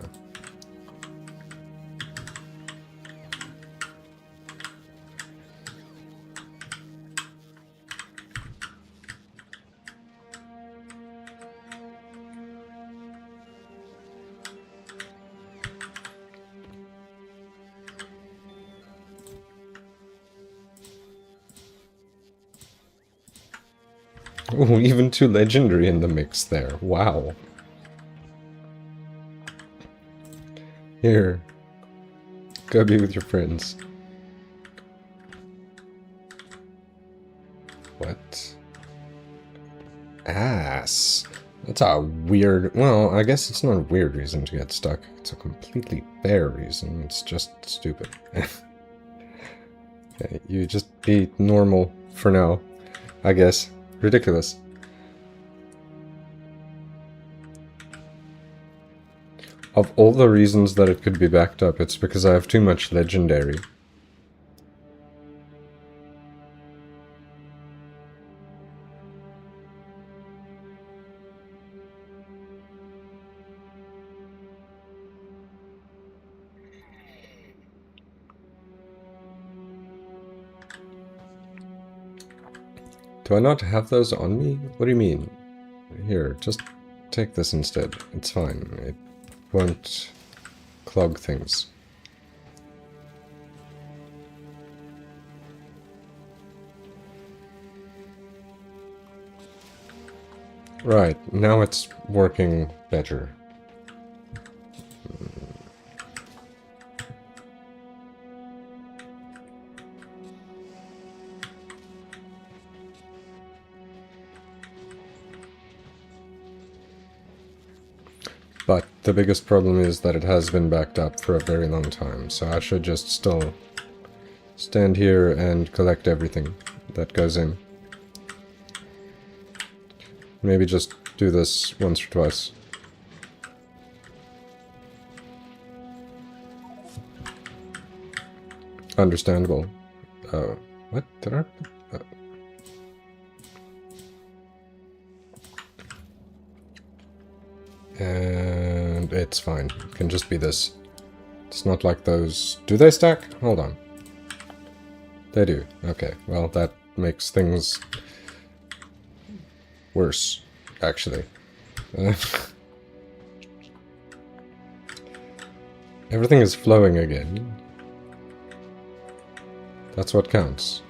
Oh, even 2 legendary in the mix there. Wow. Here. Go be with your friends. What? Ass. That's a weird... Well, I guess it's not a weird reason to get stuck. It's a completely fair reason. It's just stupid. Okay, you just be normal for now, I guess. Ridiculous. Of all the reasons that it could be backed up, it's because I have too much legendary. Do I not have those on me? What do you mean? Here, just take this instead. It's fine. It won't clog things. Right, now it's working better. But the biggest problem is that it has been backed up for a very long time, so I should just still stand here and collect everything that goes in. Maybe just do this once or twice. Understandable. Oh, what did I... And it's fine. It can just be this. It's not like those... Do they stack? Hold on. They do. Okay, well, that makes things worse, actually. Everything is flowing again. That's what counts.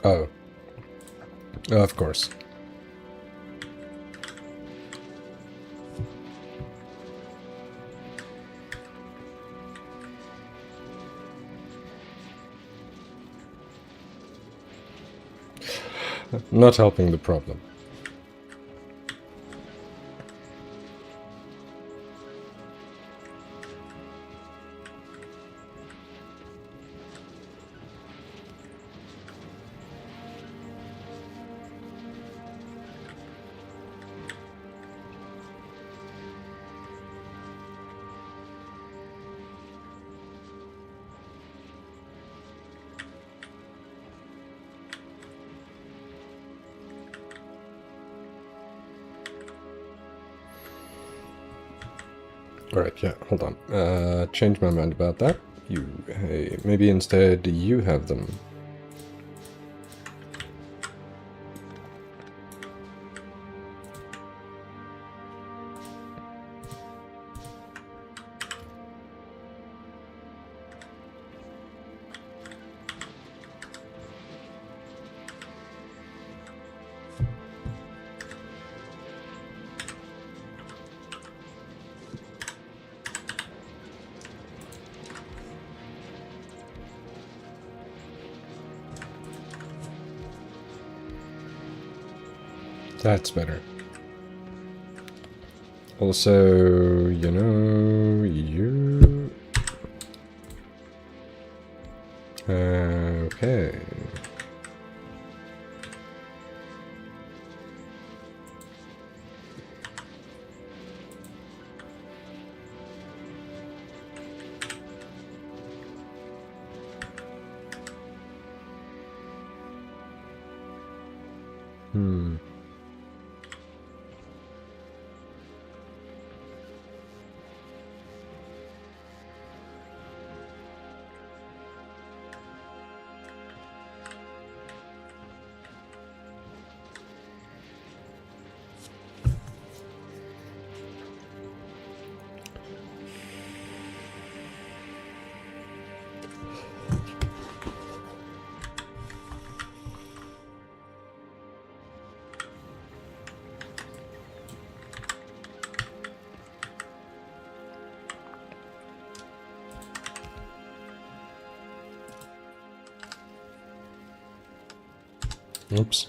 Oh. Of course. Not helping the problem. Alright, yeah, hold on. Change my mind about that. Hey, maybe instead you have them. That's better. Also, you know, you... Okay. Hmm. Oops.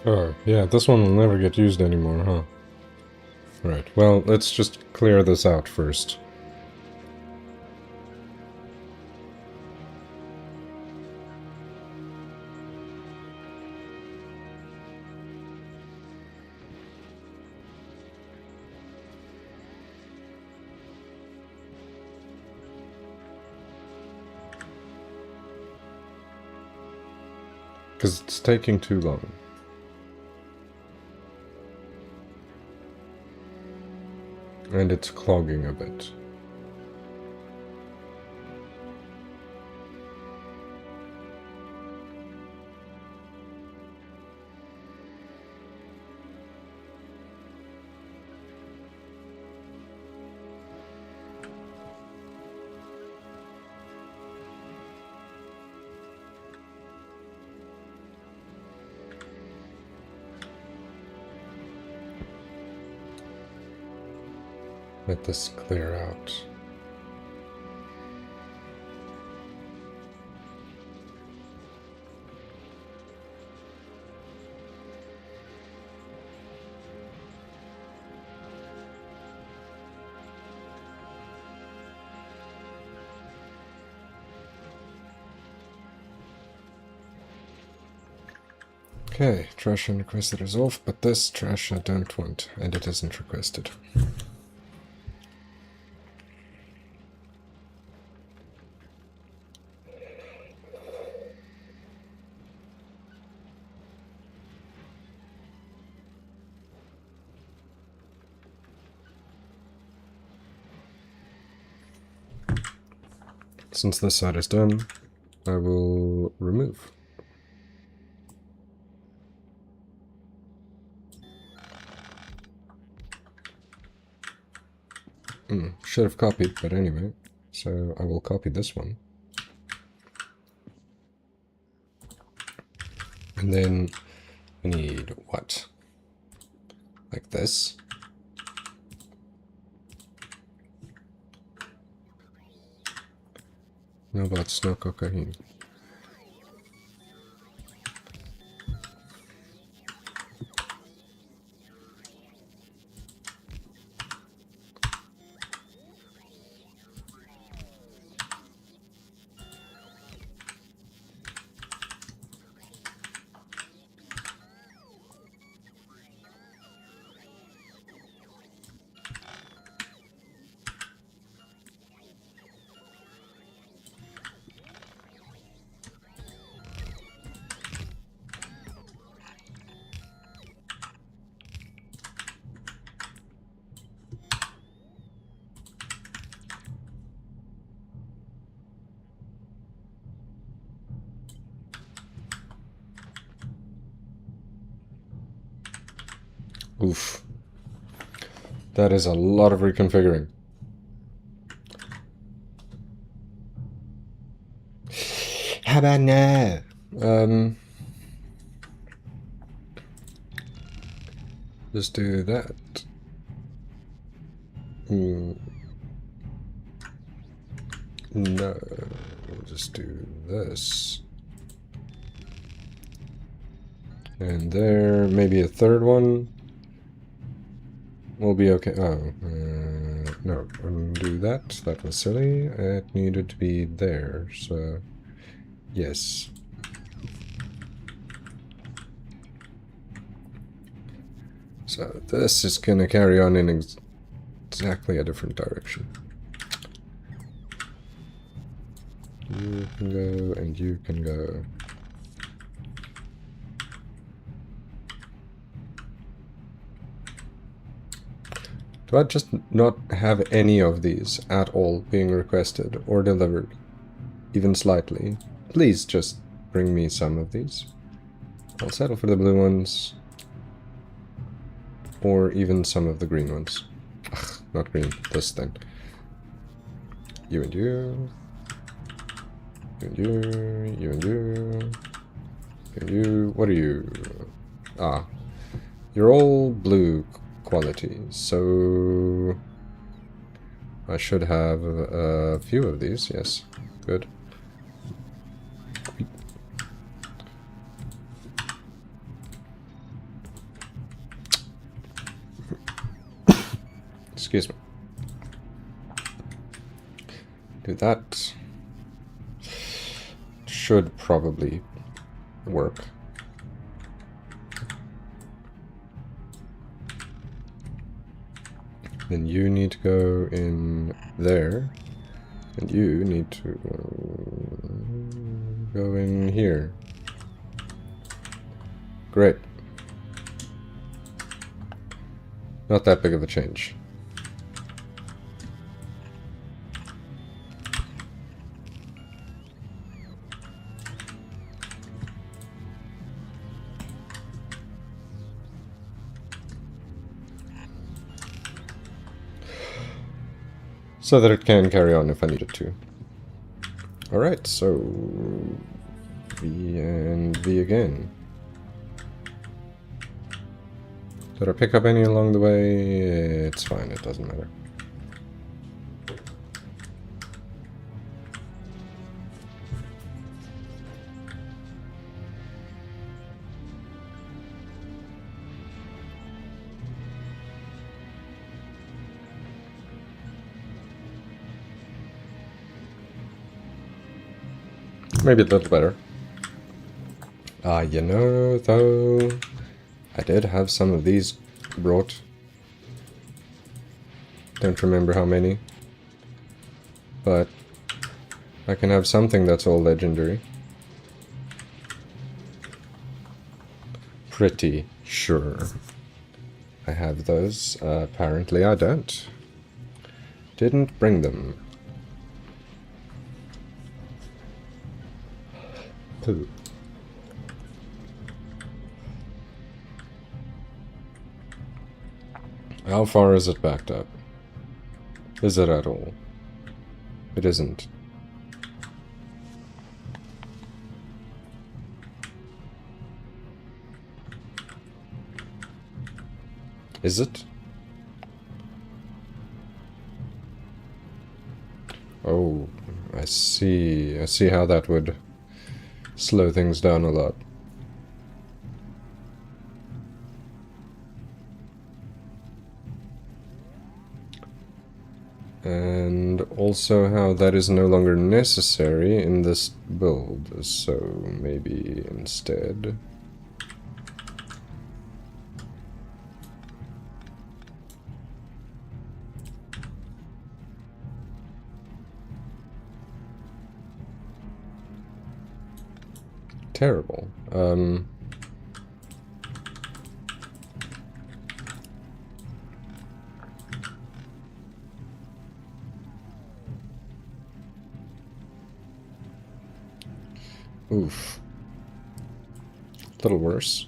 Oh, yeah, this one will never get used anymore, huh? Right, well, let's just clear this out first. Because it's taking too long. And it's clogging a bit. Let this clear out. Okay, trash unrequested is off, but this trash I don't want, and it isn't requested. Since this side is done, I will remove. Should have copied, but anyway. So I will copy this one. And then we need what? Like this. No bots, no cocaine. Oof. That is a lot of reconfiguring. How about now? Just do that. No. We'll just do this. And there, maybe a third one. We'll be okay. Oh, no, undo that. That was silly. It needed to be there, so yes. So this is gonna carry on in exactly a different direction. You can go, and you can go. Do I just not have any of these at all being requested or delivered? Even slightly. Please just bring me some of these. I'll settle for the blue ones. Or even some of the green ones. Ugh, not green, this thing. You and you. You and you. You and you. You and you. What are you? Ah. You're all blue quality, so I should have a few of these, yes. Good. Excuse me. Do that. Should probably work. Then you need to go in there, and you need to go in here. Great. Not that big of a change. So that it can carry on if I need it to. Alright, so V and V again. Did I pick up any along the way? It's fine, it doesn't matter. Maybe a little better. You know, though, I did have some of these brought. Don't remember how many. But I can have something that's all legendary. Pretty sure I have those. Apparently I don't. Didn't bring them. Poo. How far is it backed up? Is it at all? It isn't. Is it? Oh, I see. I see how that would slow things down a lot. And also how that is no longer necessary in this build, so maybe instead... Terrible. Oof. A little worse.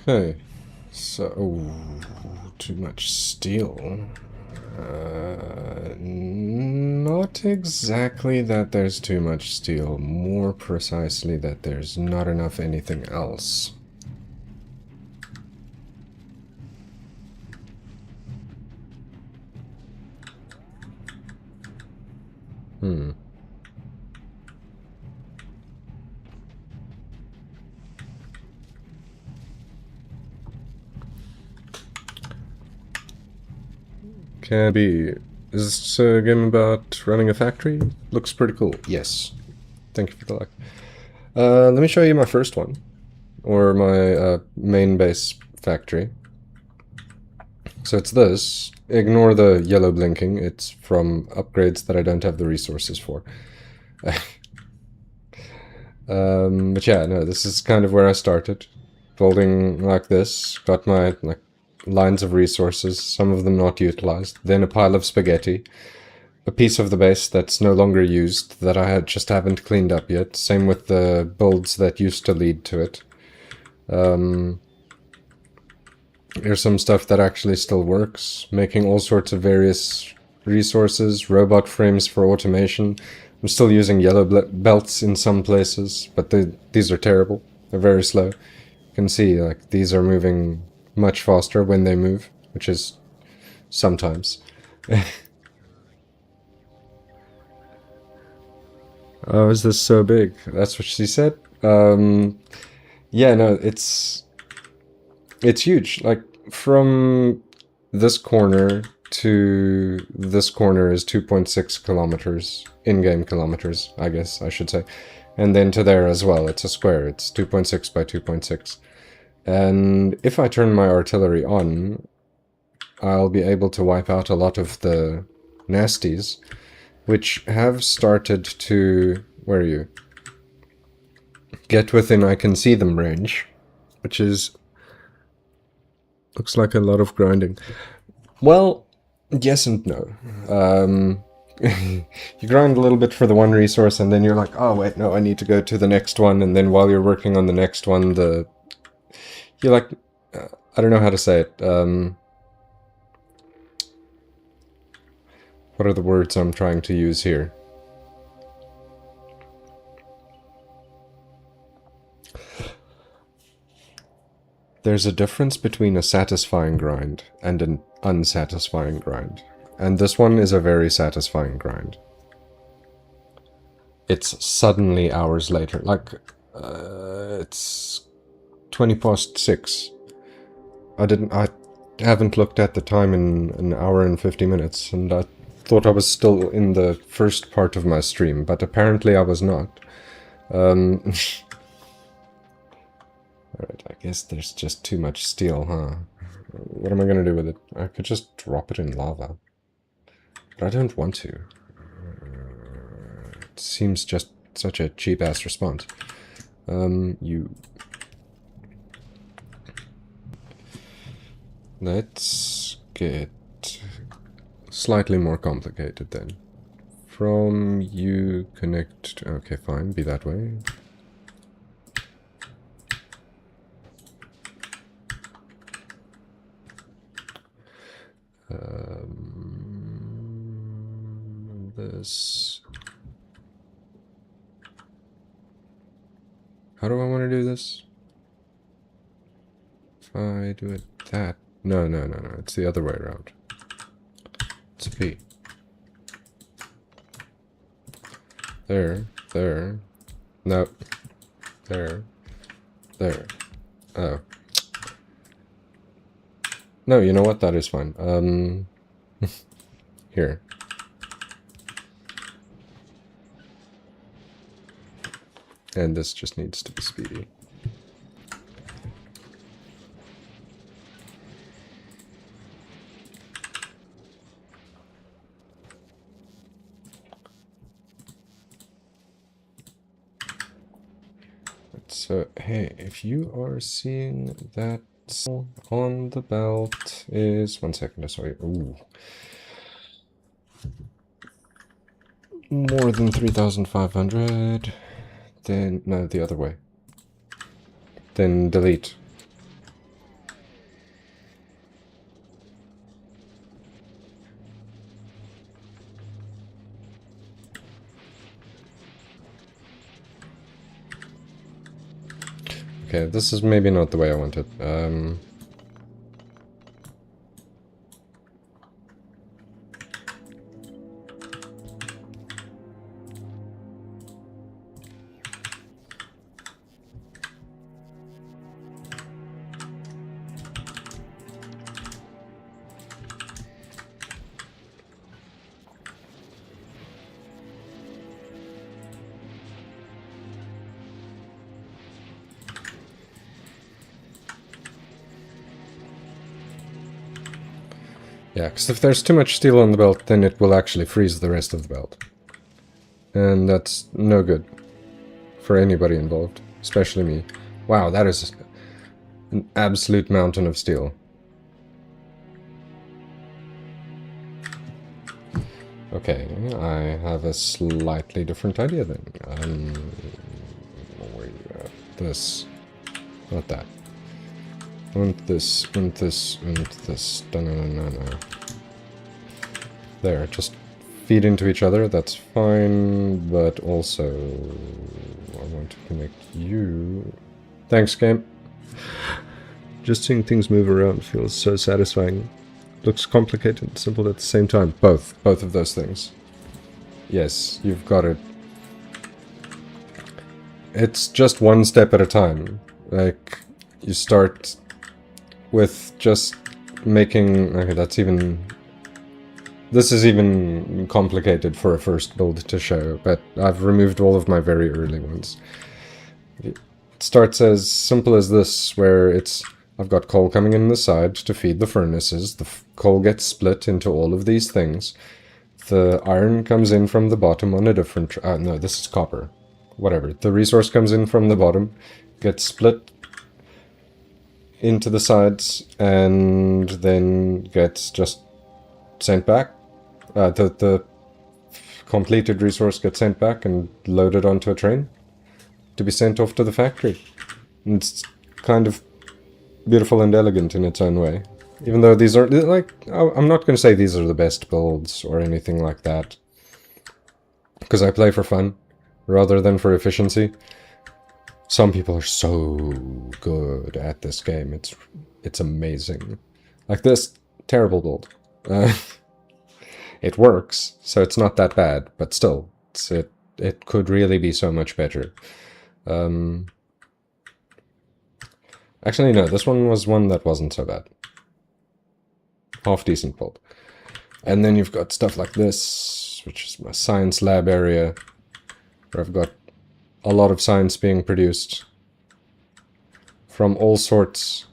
Okay, so... Oh, too much steel. Not exactly that there's too much steel, more precisely that there's not enough anything else. Can be. Is this a game about running a factory? Looks pretty cool. Yes. Thank you for the like. Let me show you my first one. Or my main base factory. So it's this. Ignore the yellow blinking. It's from upgrades that I don't have the resources for. But yeah, no, this is kind of where I started. Building like this. Got my lines of resources, some of them not utilized, then a pile of spaghetti, a piece of the base that's no longer used that I just haven't cleaned up yet, same with the builds that used to lead to it. Here's some stuff that actually still works, making all sorts of various resources, robot frames for automation. I'm still using yellow belts in some places, but these are terrible. They're very slow. You can see, like, these are moving much faster when they move, which is sometimes. Oh, is this so big? That's what she said? Yeah, no, it's huge. Like, from this corner to this corner is 2.6 kilometers, in-game kilometers, I guess I should say. And then to there as well, it's a square. It's 2.6 by 2.6. And if I turn my artillery on, I'll be able to wipe out a lot of the nasties, which have started to... Where are you? Get within I can see them range, which is... Looks like a lot of grinding. Well, yes and no. You grind a little bit for the one resource, and then you're like, oh wait, no, I need to go to the next one, and then while you're working on the next one, you're like, I don't know how to say it. What are the words I'm trying to use here? There's a difference between a satisfying grind and an unsatisfying grind. And this one is a very satisfying grind. it's suddenly hours later. Like, it's 20 past 6. I haven't looked at the time in an hour and 50 minutes, and I thought I was still in the first part of my stream, but apparently I was not. Alright, I guess there's just too much steel, huh? What am I gonna do with it? I could just drop it in lava. But I don't want to. It seems just such a cheap-ass response. You... Let's get slightly more complicated then. From you connect... Okay, fine, be that way. This... How do I want to do this? If I do it that... No, it's the other way around. It's a P. There. No. There. Oh. No, you know what? That is fine. Here. And this just needs to be speedy. So, hey, if you are seeing that on the belt is... 1 second, sorry. Ooh. More than 3,500. Then, no, the other way. Then delete. Okay, this is maybe not the way I want it. Yeah, because if there's too much steel on the belt, then it will actually freeze the rest of the belt. And that's no good for anybody involved, especially me. Wow, that is an absolute mountain of steel. Okay, I have a slightly different idea then. Where you at? This. Not that. And this, and this, and this. No. There, just feed into each other, that's fine, but also I want to connect you. Thanks, game. Just seeing things move around feels so satisfying. Looks complicated and simple at the same time. Both of those things. Yes, you've got it. It's just one step at a time. Like, you start with just making... Okay, that's even... This is even complicated for a first build to show, but I've removed all of my very early ones. It starts as simple as this, where it's... I've got coal coming in the side to feed the furnaces. The coal gets split into all of these things. The iron comes in from the bottom on a different... no, this is copper. Whatever. The resource comes in from the bottom, gets split into the sides, and then gets just sent back. The completed resource gets sent back and loaded onto a train to be sent off to the factory. And it's kind of beautiful and elegant in its own way. Even though these are, like, I'm not going to say these are the best builds or anything like that. Because I play for fun, rather than for efficiency. Some people are so good at this game. It's amazing. Like this, terrible build. It works, so it's not that bad, but still, it could really be so much better. Actually, no, this one was one that wasn't so bad. Half decent build. And then you've got stuff like this, which is my science lab area, where I've got a lot of science being produced from all sorts.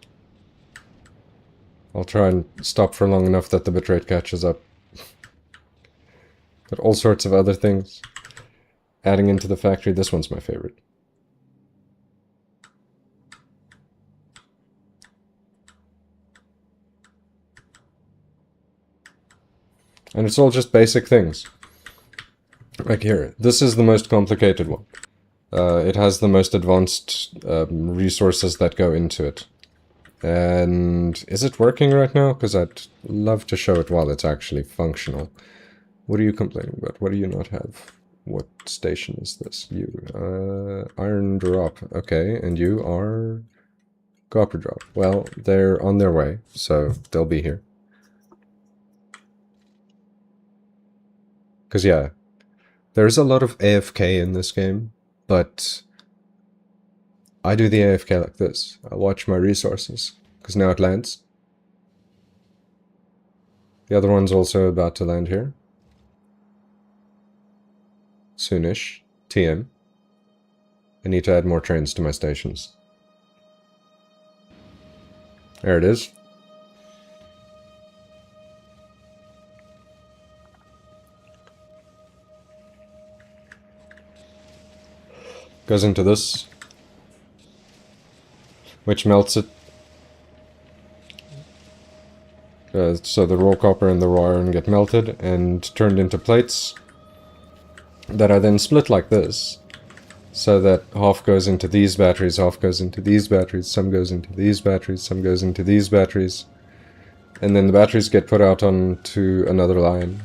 I'll try and stop for long enough that the bitrate catches up. But all sorts of other things. Adding into the factory, this one's my favorite. And it's all just basic things. Like here, this is the most complicated one. It has the most advanced resources that go into it. And is it working right now? Because I'd love to show it while it's actually functional. What are you complaining about? What do you not have? What station is this? You, iron drop. Okay, and you are copper drop. Well, they're on their way, so they'll be here. Because, yeah, there's a lot of AFK in this game, but I do the AFK like this. I watch my resources, because now it lands. The other one's also about to land here. Soonish. TM. I need to add more trains to my stations. There it is. Goes into this, which melts it. So the raw copper and the raw iron get melted and turned into plates that are then split like this, so that half goes into these batteries, half goes into these batteries, some goes into these batteries, some goes into these batteries, and then the batteries get put out onto another line,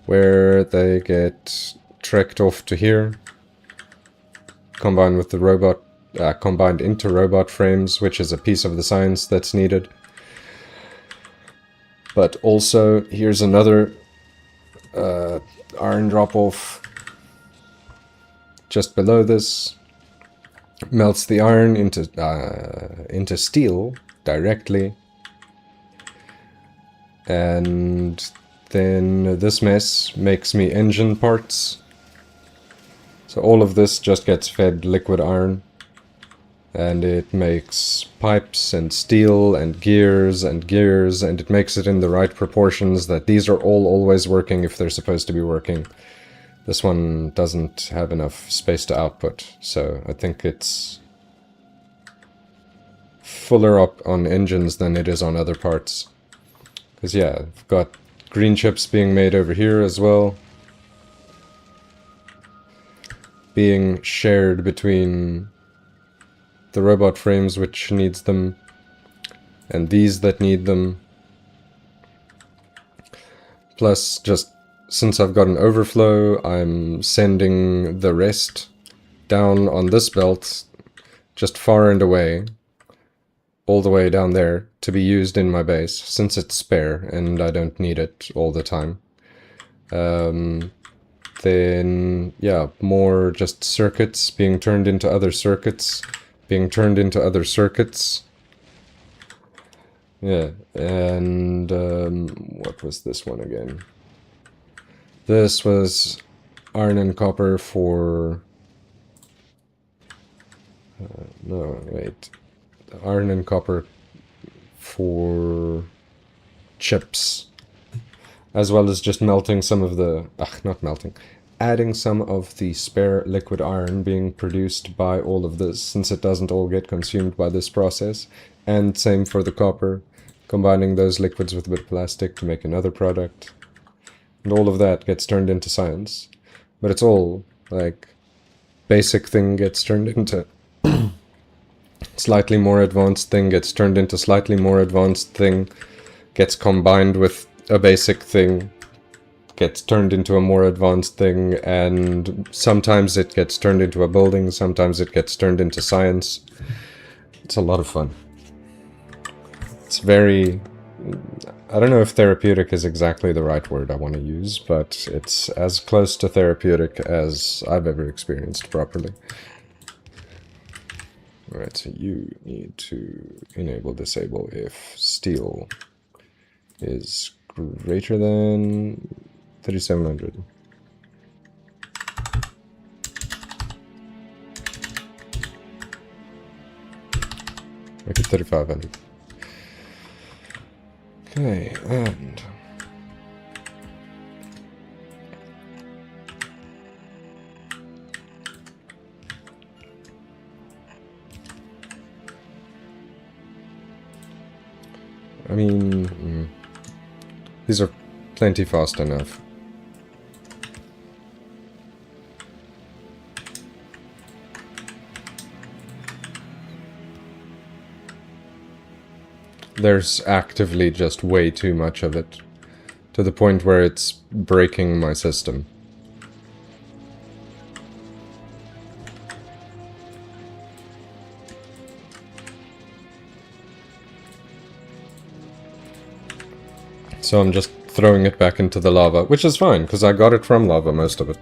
where they get trekked off to here, combined with the robot, combined into robot frames, which is a piece of the science that's needed. But also, here's another iron drop-off just below this. Melts the iron into steel directly. And then this mess makes me engine parts. So all of this just gets fed liquid iron, and it makes pipes and steel and gears, and it makes it in the right proportions that these are all always working if they're supposed to be working. This one doesn't have enough space to output, so I think it's fuller up on engines than it is on other parts. Because yeah, I've got green chips being made over here as well, being shared between the robot frames which needs them and these that need them. Plus, just since I've got an overflow, I'm sending the rest down on this belt just far and away, all the way down there, to be used in my base, since it's spare and I don't need it all the time. Then, yeah, more just circuits being turned into other circuits, being turned into other circuits. Yeah, and what was this one again? This was iron and copper for... no, wait. Iron and copper for chips, as well as just melting some of the... not melting. Adding some of the spare liquid iron being produced by all of this, since it doesn't all get consumed by this process. And same for the copper, combining those liquids with a bit of plastic to make another product. And all of that gets turned into science. But it's all, like, basic thing gets turned into slightly more advanced thing, gets turned into slightly more advanced thing, gets combined with a basic thing, gets turned into a more advanced thing, and sometimes it gets turned into a building, sometimes it gets turned into science. It's a lot of fun. It's very, I don't know if therapeutic is exactly the right word I want to use, but it's as close to therapeutic as I've ever experienced properly. Alright, so you need to enable disable if steel is greater than 3700. Make it 3500. Okay, and I mean, these are plenty fast enough. There's actively just way too much of it, to the point where it's breaking my system. So I'm just throwing it back into the lava, which is fine, because I got it from lava, most of it.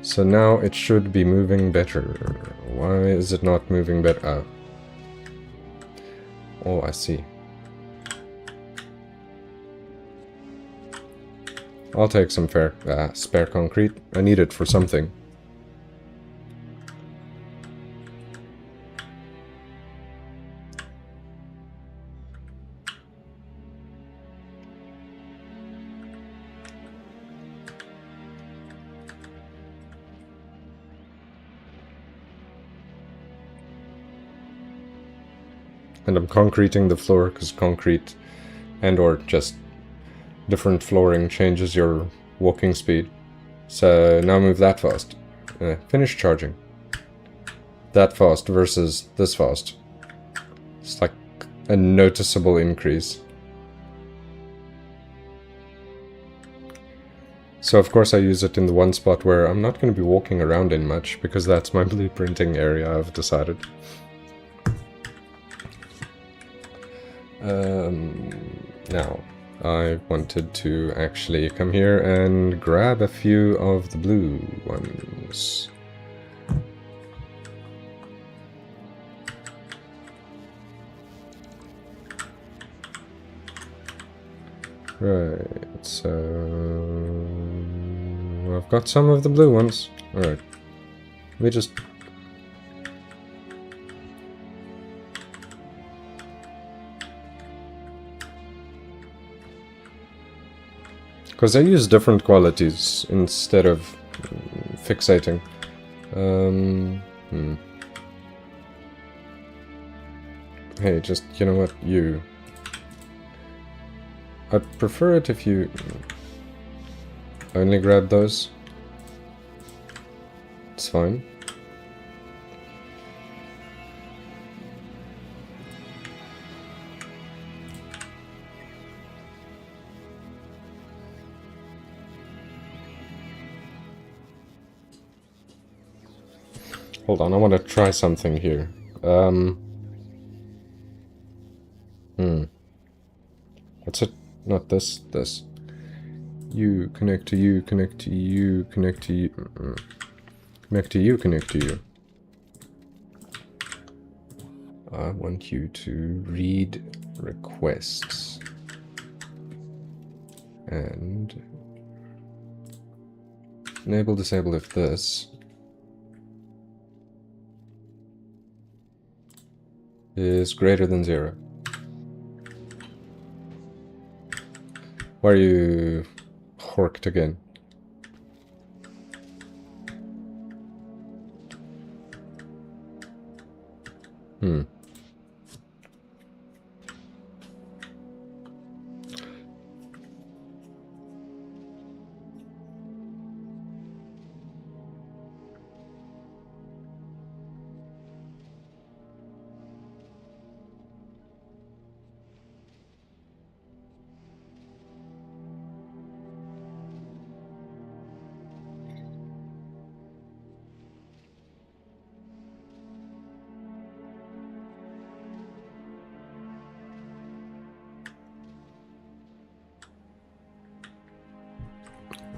So now it should be moving better. Why is it not moving better? Oh, I see. I'll take some spare concrete. I need it for something. And I'm concreting the floor, because concrete and or just different flooring changes your walking speed. So now move that fast. Finish charging. That fast versus this fast. It's like a noticeable increase. So of course I use it in the one spot where I'm not going to be walking around in much, because that's my blueprinting area, I've decided. Now, I wanted to actually come here and grab a few of the blue ones. Right, so I've got some of the blue ones. Alright, we just... Because I use different qualities instead of fixating. Hey, just, you know what, you... I'd prefer it if you only grab those. It's fine. Hold on, I want to try something here. What's it? Not this, this. You, connect to you, connect to you, connect to you. Connect to you, connect to you. I want you to read requests. And enable disable if this is greater than 0. Why are you horked again?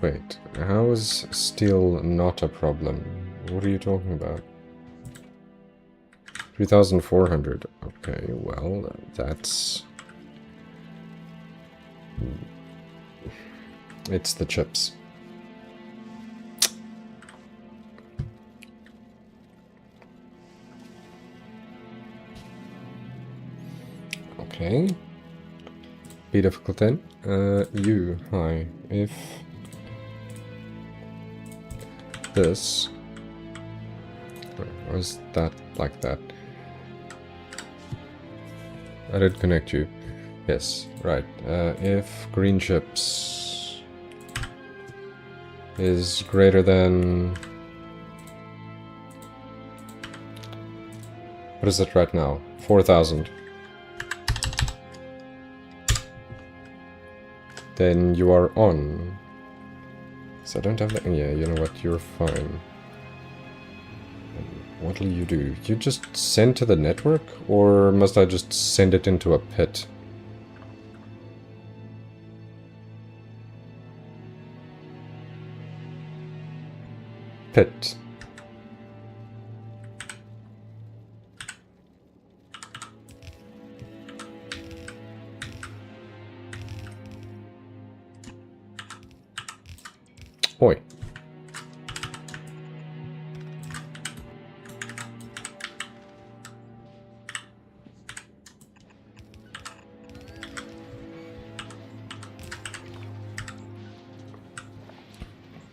Wait, how is steel not a problem? What are you talking about? 3,400. Okay, well, that's... It's the chips. Okay. Be difficult then. Hi. If this... Or is that like that? I did connect you. Yes, right. If green chips is greater than... What is it right now? 4,000. Then you are on. So I don't have that. Yeah, you know what? You're fine. What'll you do? You just send to the network? Or must I just send it into a pit? Pit. Oi.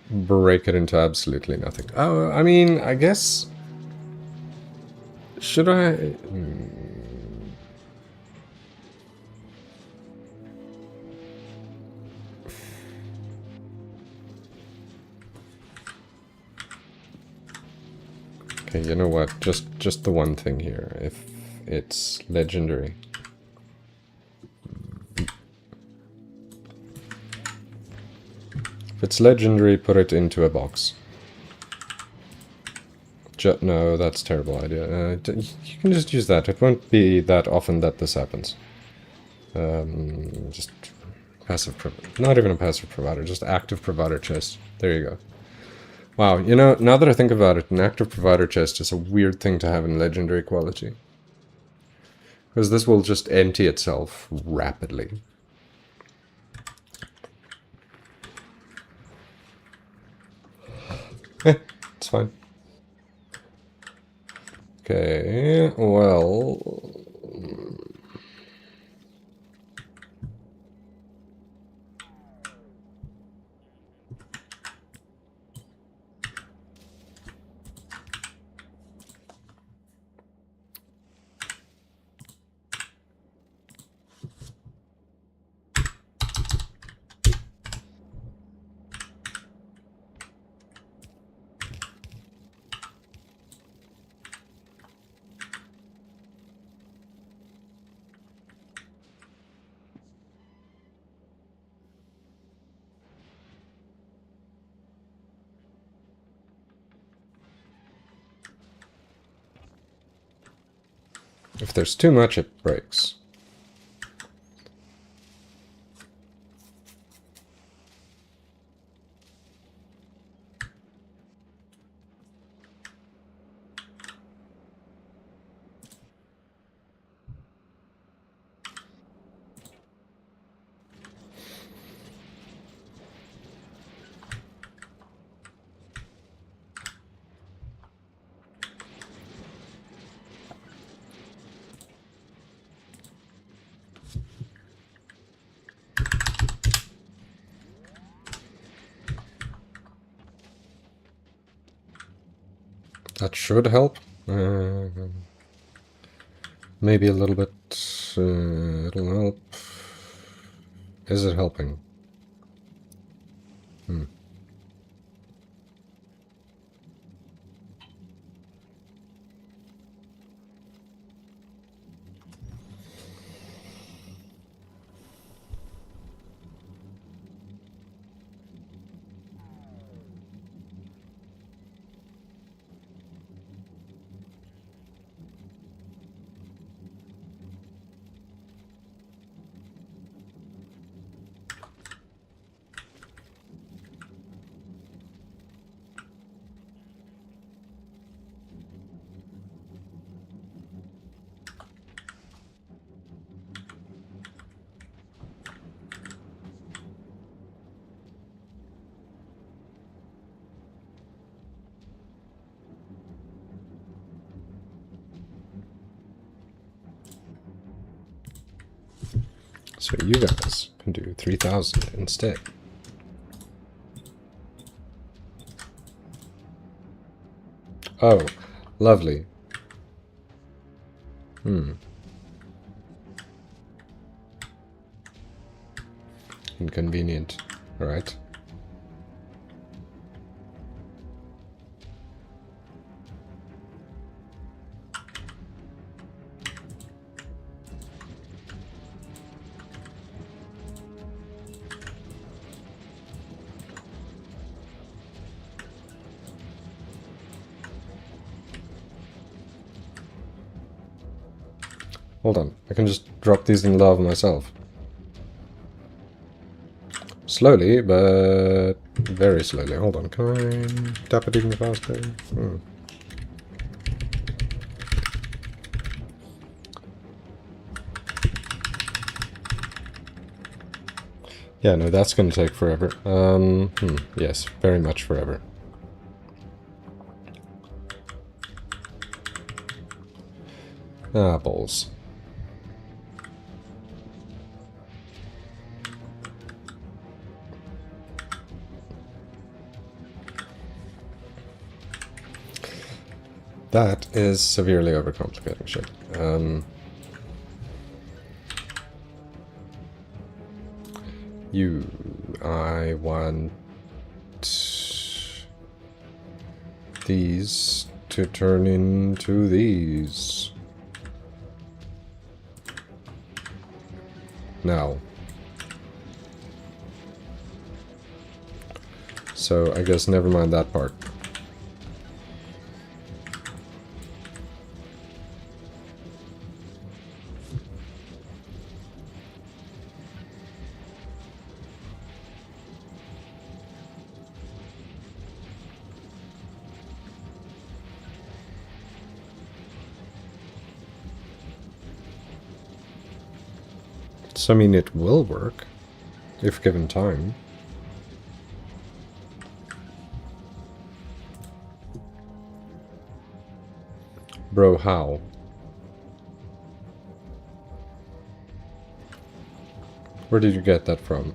Break it into absolutely nothing. Oh, I mean, I guess... Should I... Okay, you know what? Just the one thing here. If it's legendary. If it's legendary, put it into a box. No, that's a terrible idea. You can just use that. It won't be that often that this happens. Just passive... Not even a passive provider, just active provider chest. There you go. Wow, you know, now that I think about it, an active provider chest is a weird thing to have in legendary quality. Because this will just empty itself rapidly. It's fine. Okay, well... If there's too much, it breaks. That should help. Maybe a little bit. It'll help. Is it helping? So you guys can do 3,000 instead. Oh, lovely. Inconvenient. Alright. Hold on, I can just drop these in lava myself. Slowly, but very slowly. Hold on, can I tap it even faster? Yeah, no, that's gonna take forever. Yes, very much forever. Ah, balls. That is severely overcomplicating shit. I want these to turn into these. Now. So I guess never mind that part. So, I mean, it will work, if given time. Bro, how? Where did you get that from?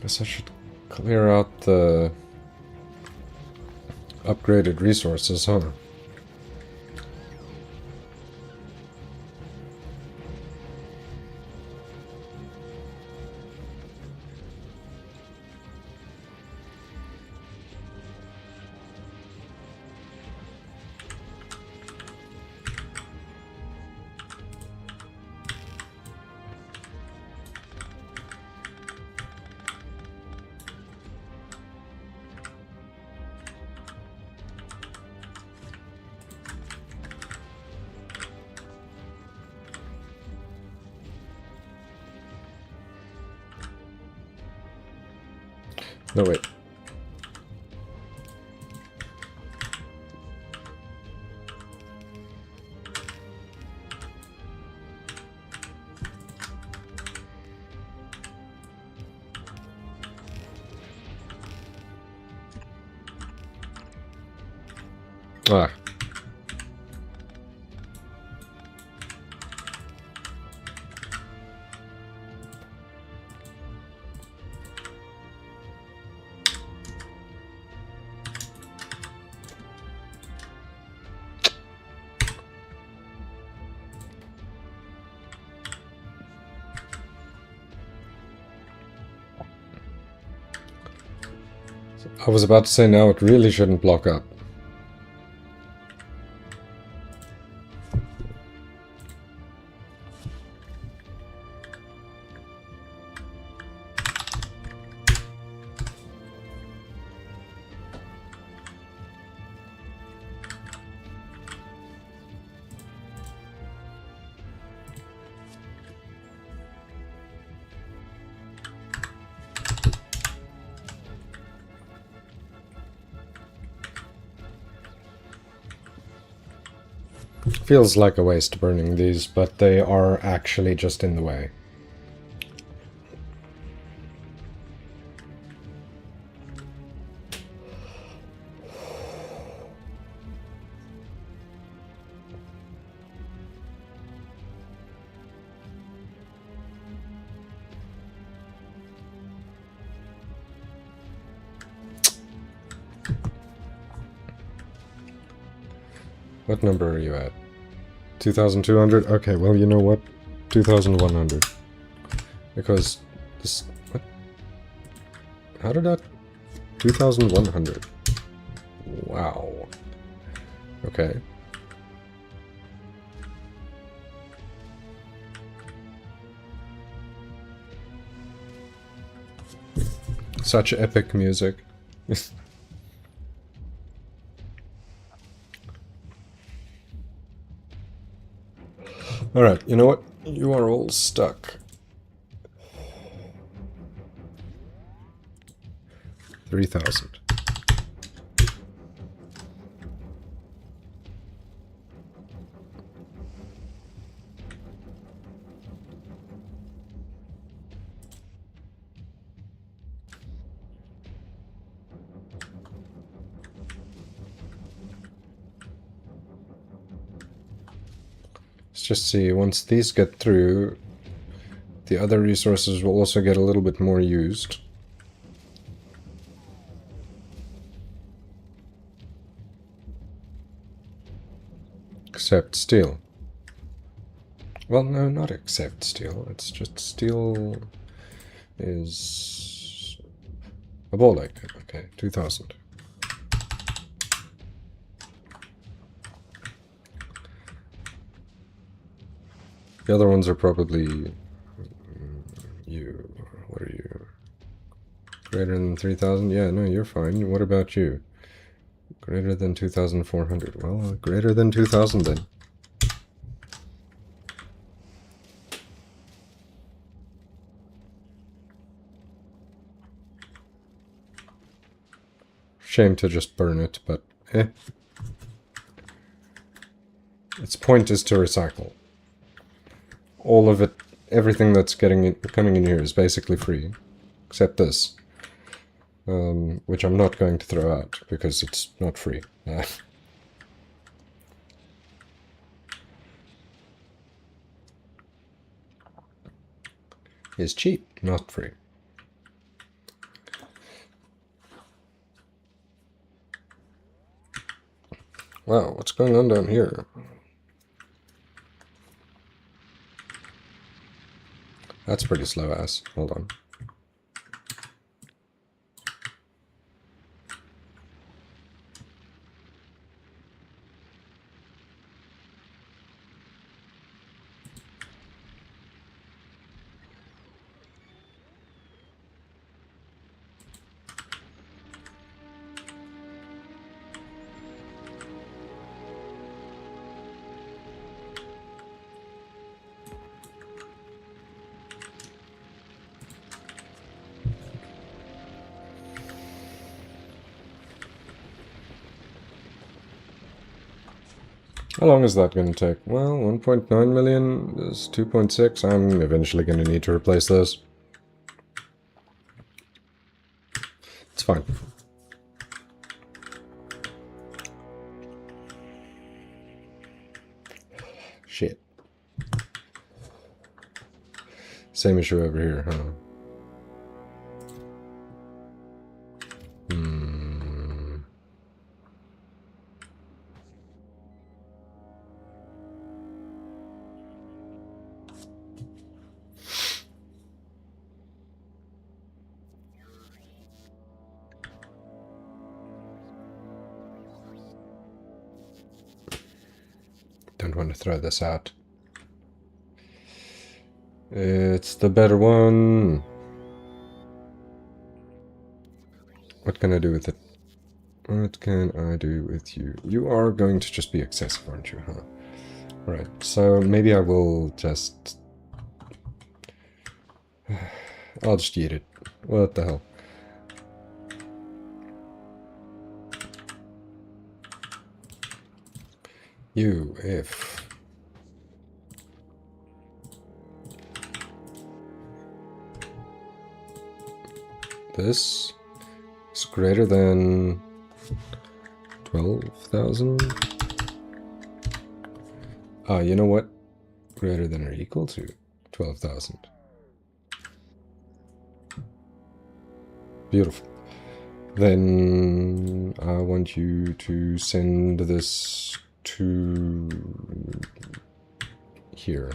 Guess I should clear out the upgraded resources, huh? No, wait. Ah. I was about to say now it really shouldn't block up. Feels like a waste burning these, but they are actually just in the way. What number are you at? 2,200? Okay, well, you know what? 2,100. Because this... What? How did that... 2,100. Wow. Okay. Such epic music. Alright, you know what? You are all stuck. 3,000. Let's just see, once these get through, the other resources will also get a little bit more used. Except steel. Well, no, not except steel. It's just steel is a ball egg. Okay, 2,000. The other ones are probably you. What are you? Greater than 3,000? Yeah, no, you're fine. What about you? Greater than 2,400. Well, greater than 2,000 then. Shame to just burn it, but eh. Its point is to recycle. All of it, everything that's coming in here is basically free, except this, which I'm not going to throw out because it's not free. It's cheap, not free. Wow, what's going on down here? That's pretty slow ass. Hold on. How long is that going to take? Well, 1.9 million is 2.6. I'm eventually going to need to replace this. It's fine. Shit. Same issue over here, huh? Don't want to throw this out. It's the better one. What can I do with it? What can I do with you? You are going to just be excessive, aren't you, huh? Right, so maybe I will just... I'll just eat it. What the hell? You, if... This is greater than 12,000. Ah, you know what? Greater than or equal to 12,000. Beautiful. Then I want you to send this to here.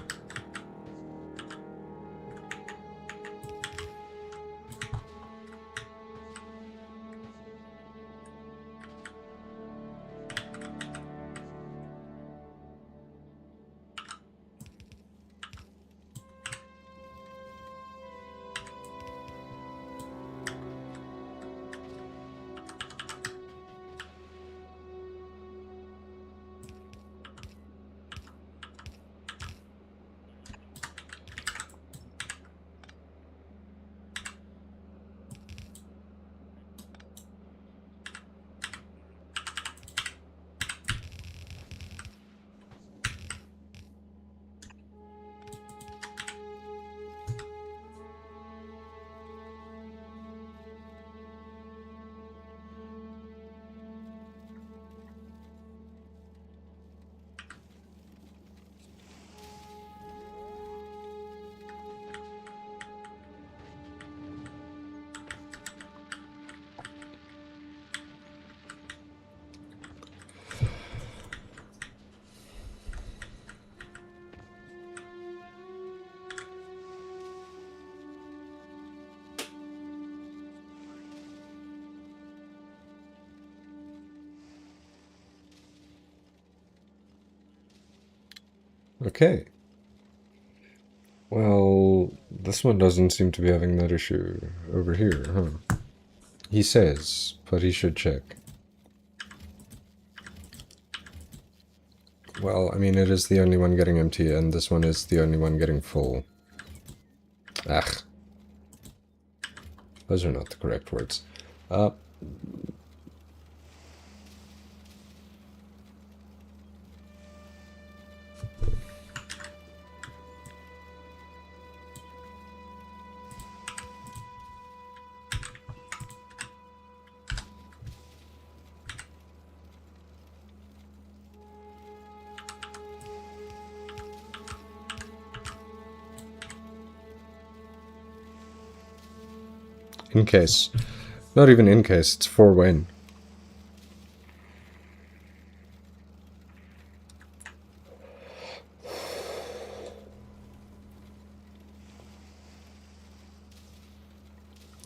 Okay. Well, this one doesn't seem to be having that issue over here, huh? He says, but he should check. Well, I mean, it is the only one getting empty, and this one is the only one getting full. Ach. Those are not the correct words. In case. Not even in case, it's for when.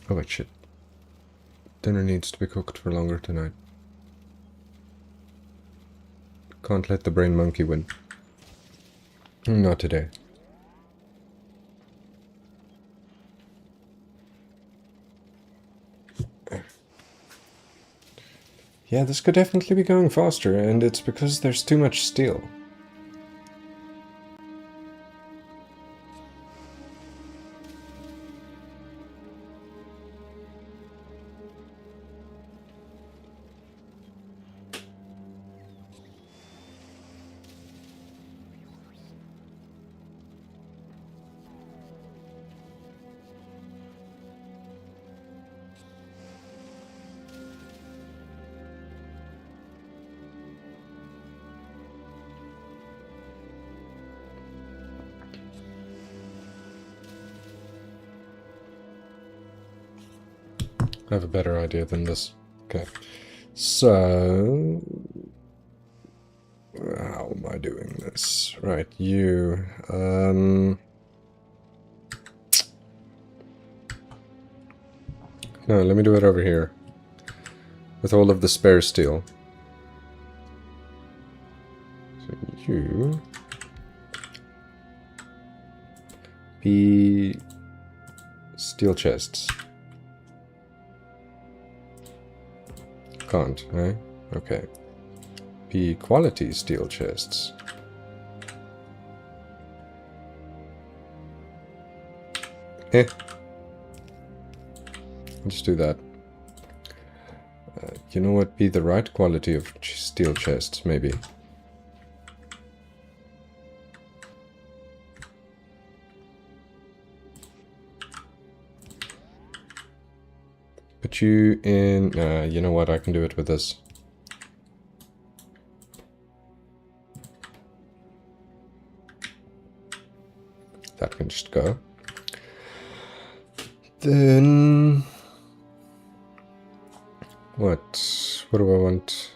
Oh wait, shit. Dinner needs to be cooked for longer tonight. Can't let the brain monkey win. Not today. Yeah, this could definitely be going faster, and it's because there's too much steel. I have a better idea than this. Okay. So... how am I doing this? Right, you... No, let me do it over here. With all of the spare steel. So you... be... steel chests. Can't, eh? Okay. Be quality steel chests. Let's do that. You know what? Be the right quality of steel chests, maybe. Put you in... you know what? I can do it with this. That can just go. Then... what do I want?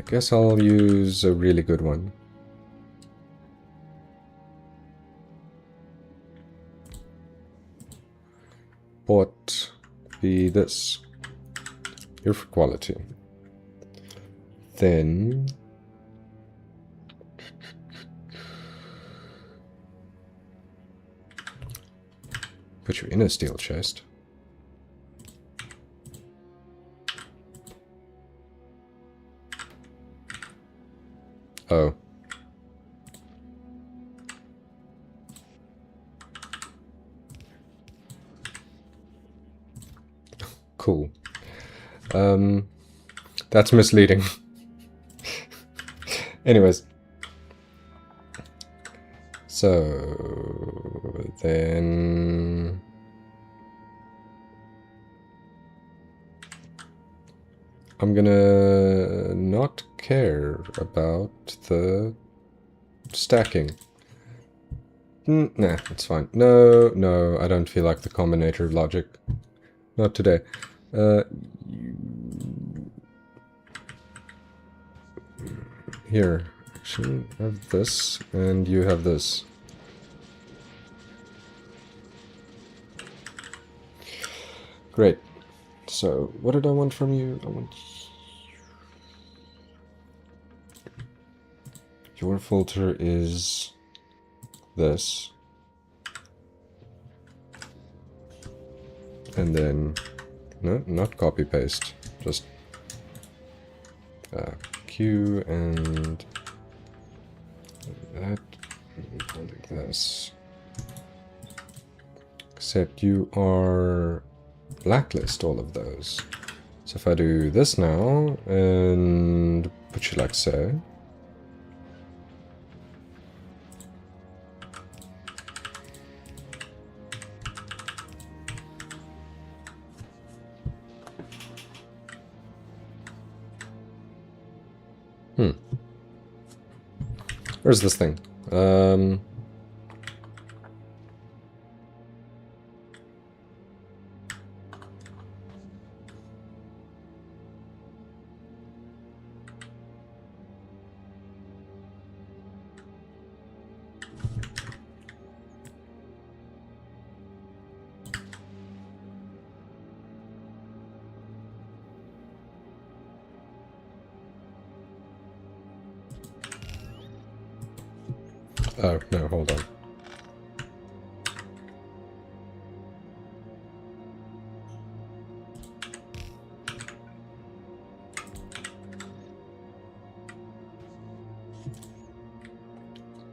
Guess I'll use a really good one. What be this? Here for quality. Then put you in a steel chest. Oh. Cool. That's misleading. Anyways. So then I'm gonna not care about the stacking. Nah, it's fine. No, I don't feel like the combinator logic. Not today. Here, actually, have this, and you have this. Great. So, what did I want from you? I want... Your filter is this. And then... No, not copy-paste. Just... Q and... that. And like this. Except you are... blacklist all of those. So if I do this now, and put you like so. Where's this thing? Oh, no, hold on.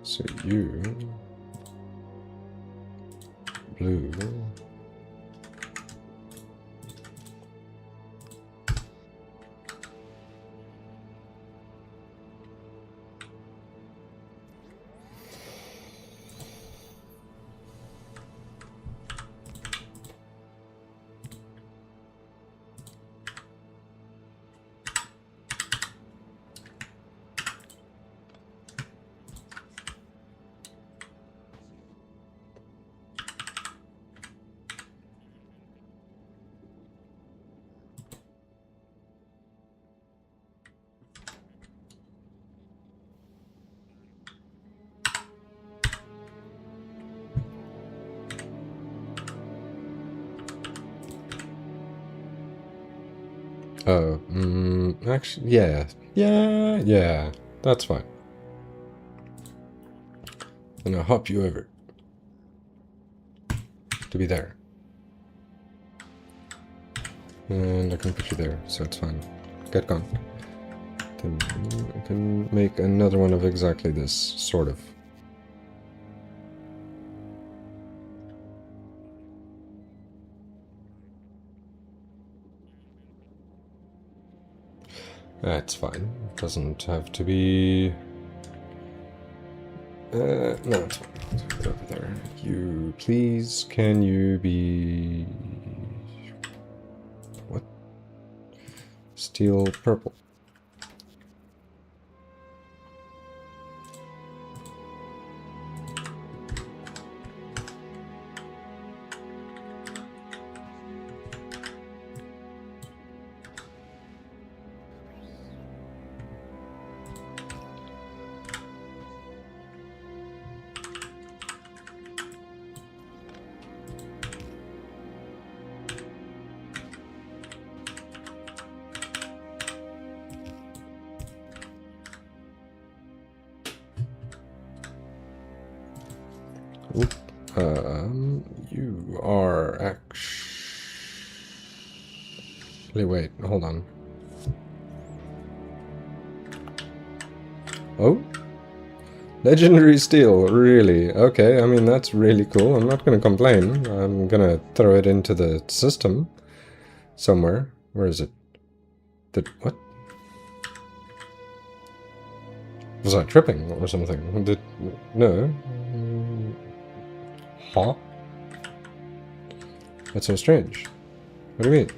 So you... blue... Oh, actually, yeah, that's fine. Then I'll hop you over to be there. And I can put you there, so it's fine. Get gone. Then I can make another one of exactly this, sort of. That's fine. It doesn't have to be... no, it's fine. I'll put it over there. You, please, can you be... What? Steel purple. You are actually... Wait, hold on. Oh? Legendary steel, really? Okay, I mean, that's really cool. I'm not gonna complain. I'm gonna throw it into the system somewhere. Where is it? What? Was I tripping or something? No. Huh? That's so strange. What do you mean?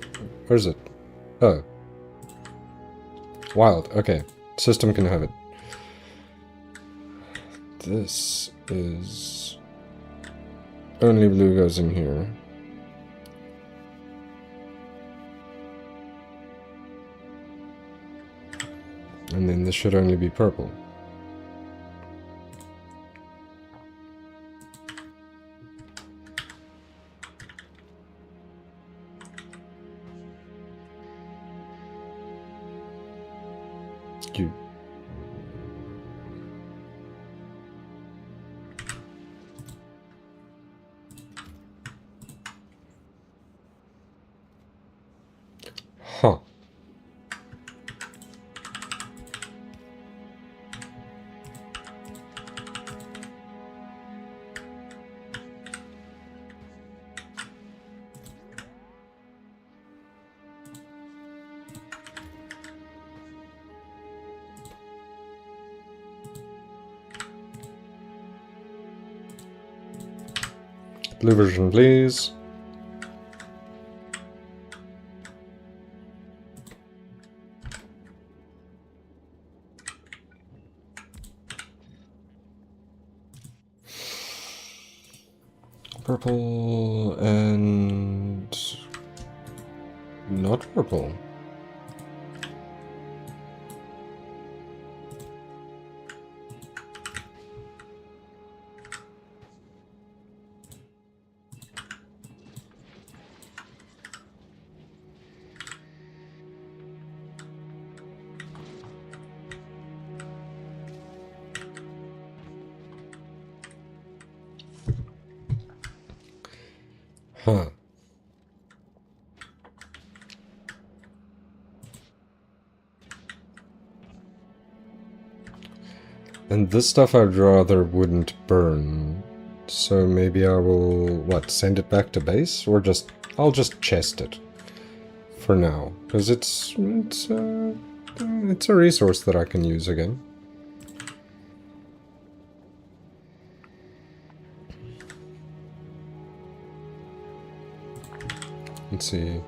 Where is it? Oh. Wild. Okay. System can have it. This is... Only blue goes in here. And then this should only be purple. You. Huh. Blue version, please. Purple and... not purple. Huh. And this stuff I'd rather wouldn't burn. So maybe I will, what, send it back to base? Or just, I'll just chest it. For now. Because it's a resource that I can use again. Let's see.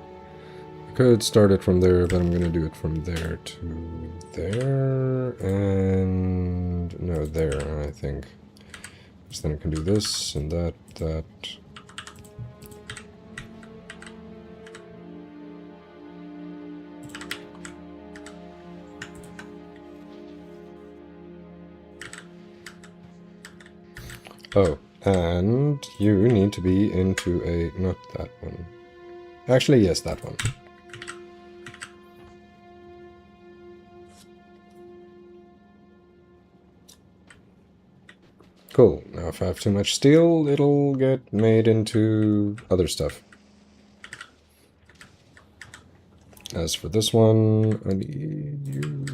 I could start it from there, but I'm going to do it from there to there. And... no, there, I think. So then I can do this and that. Oh, and you need to be into a... not that one. Actually, yes, that one. Cool. Now if I have too much steel, it'll get made into other stuff. As for this one, I need you...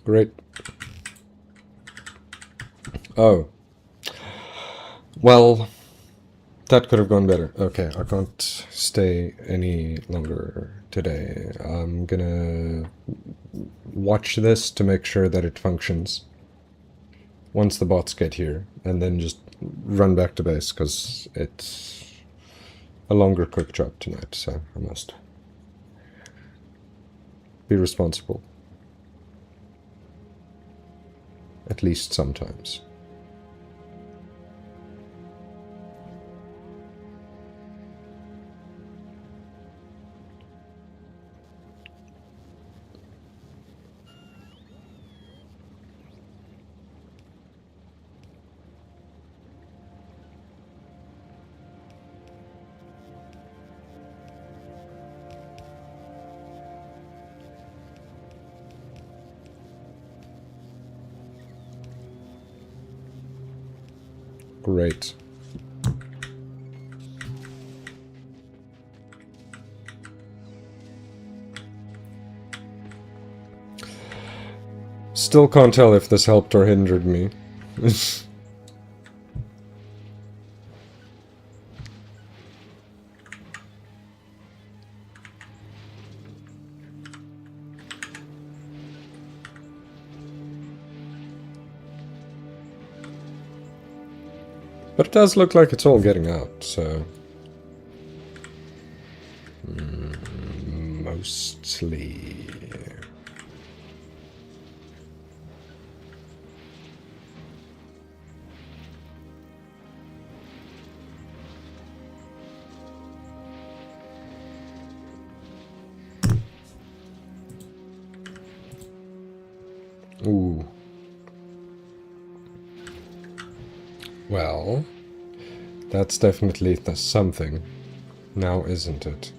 Great. Oh. Well, that could have gone better. Okay, I can't stay any longer today. I'm gonna watch this to make sure that it functions once the bots get here, and then just run back to base, because it's a longer quick job tonight, so I must be responsible. At least sometimes. Great. Still can't tell if this helped or hindered me. But it does look like it's all getting out, so... mostly... Ooh. Well, that's definitely something. Now, isn't it?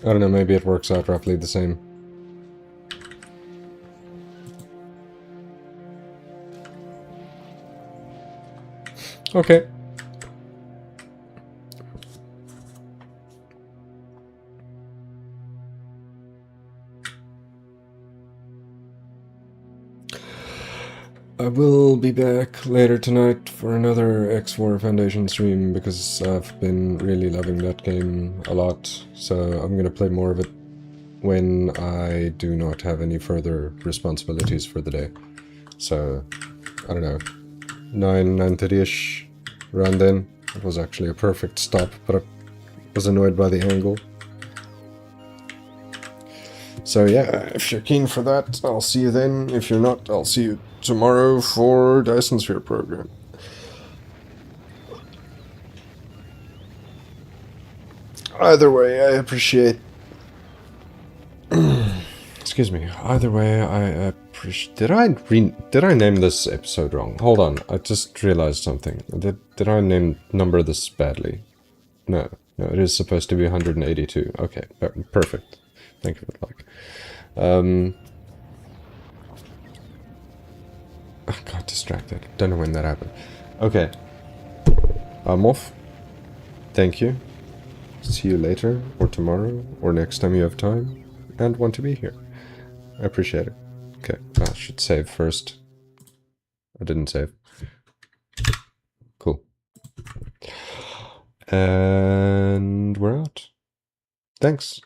I don't know, maybe it works out roughly the same. Okay. I will be back later tonight for another X4 Foundation stream because I've been really loving that game a lot, so I'm gonna play more of it when I do not have any further responsibilities for the day. So, I don't know, 9:30ish, around then. It was actually a perfect stop, but I was annoyed by the angle. So yeah, if you're keen for that, I'll see you then. If you're not, I'll see you tomorrow for Dyson Sphere program. Either way, I appreciate... Excuse me. Either way, I appreciate... Did I name this episode wrong? Hold on, I just realized something. Did I number this badly? No, it is supposed to be 182. Okay, perfect. Thank you for the like. I got distracted. Don't know when that happened. Okay. I'm off. Thank you. See you later, or tomorrow, or next time you have time, and want to be here. I appreciate it. Okay, I should save first. I didn't save. Cool. And we're out. Thanks.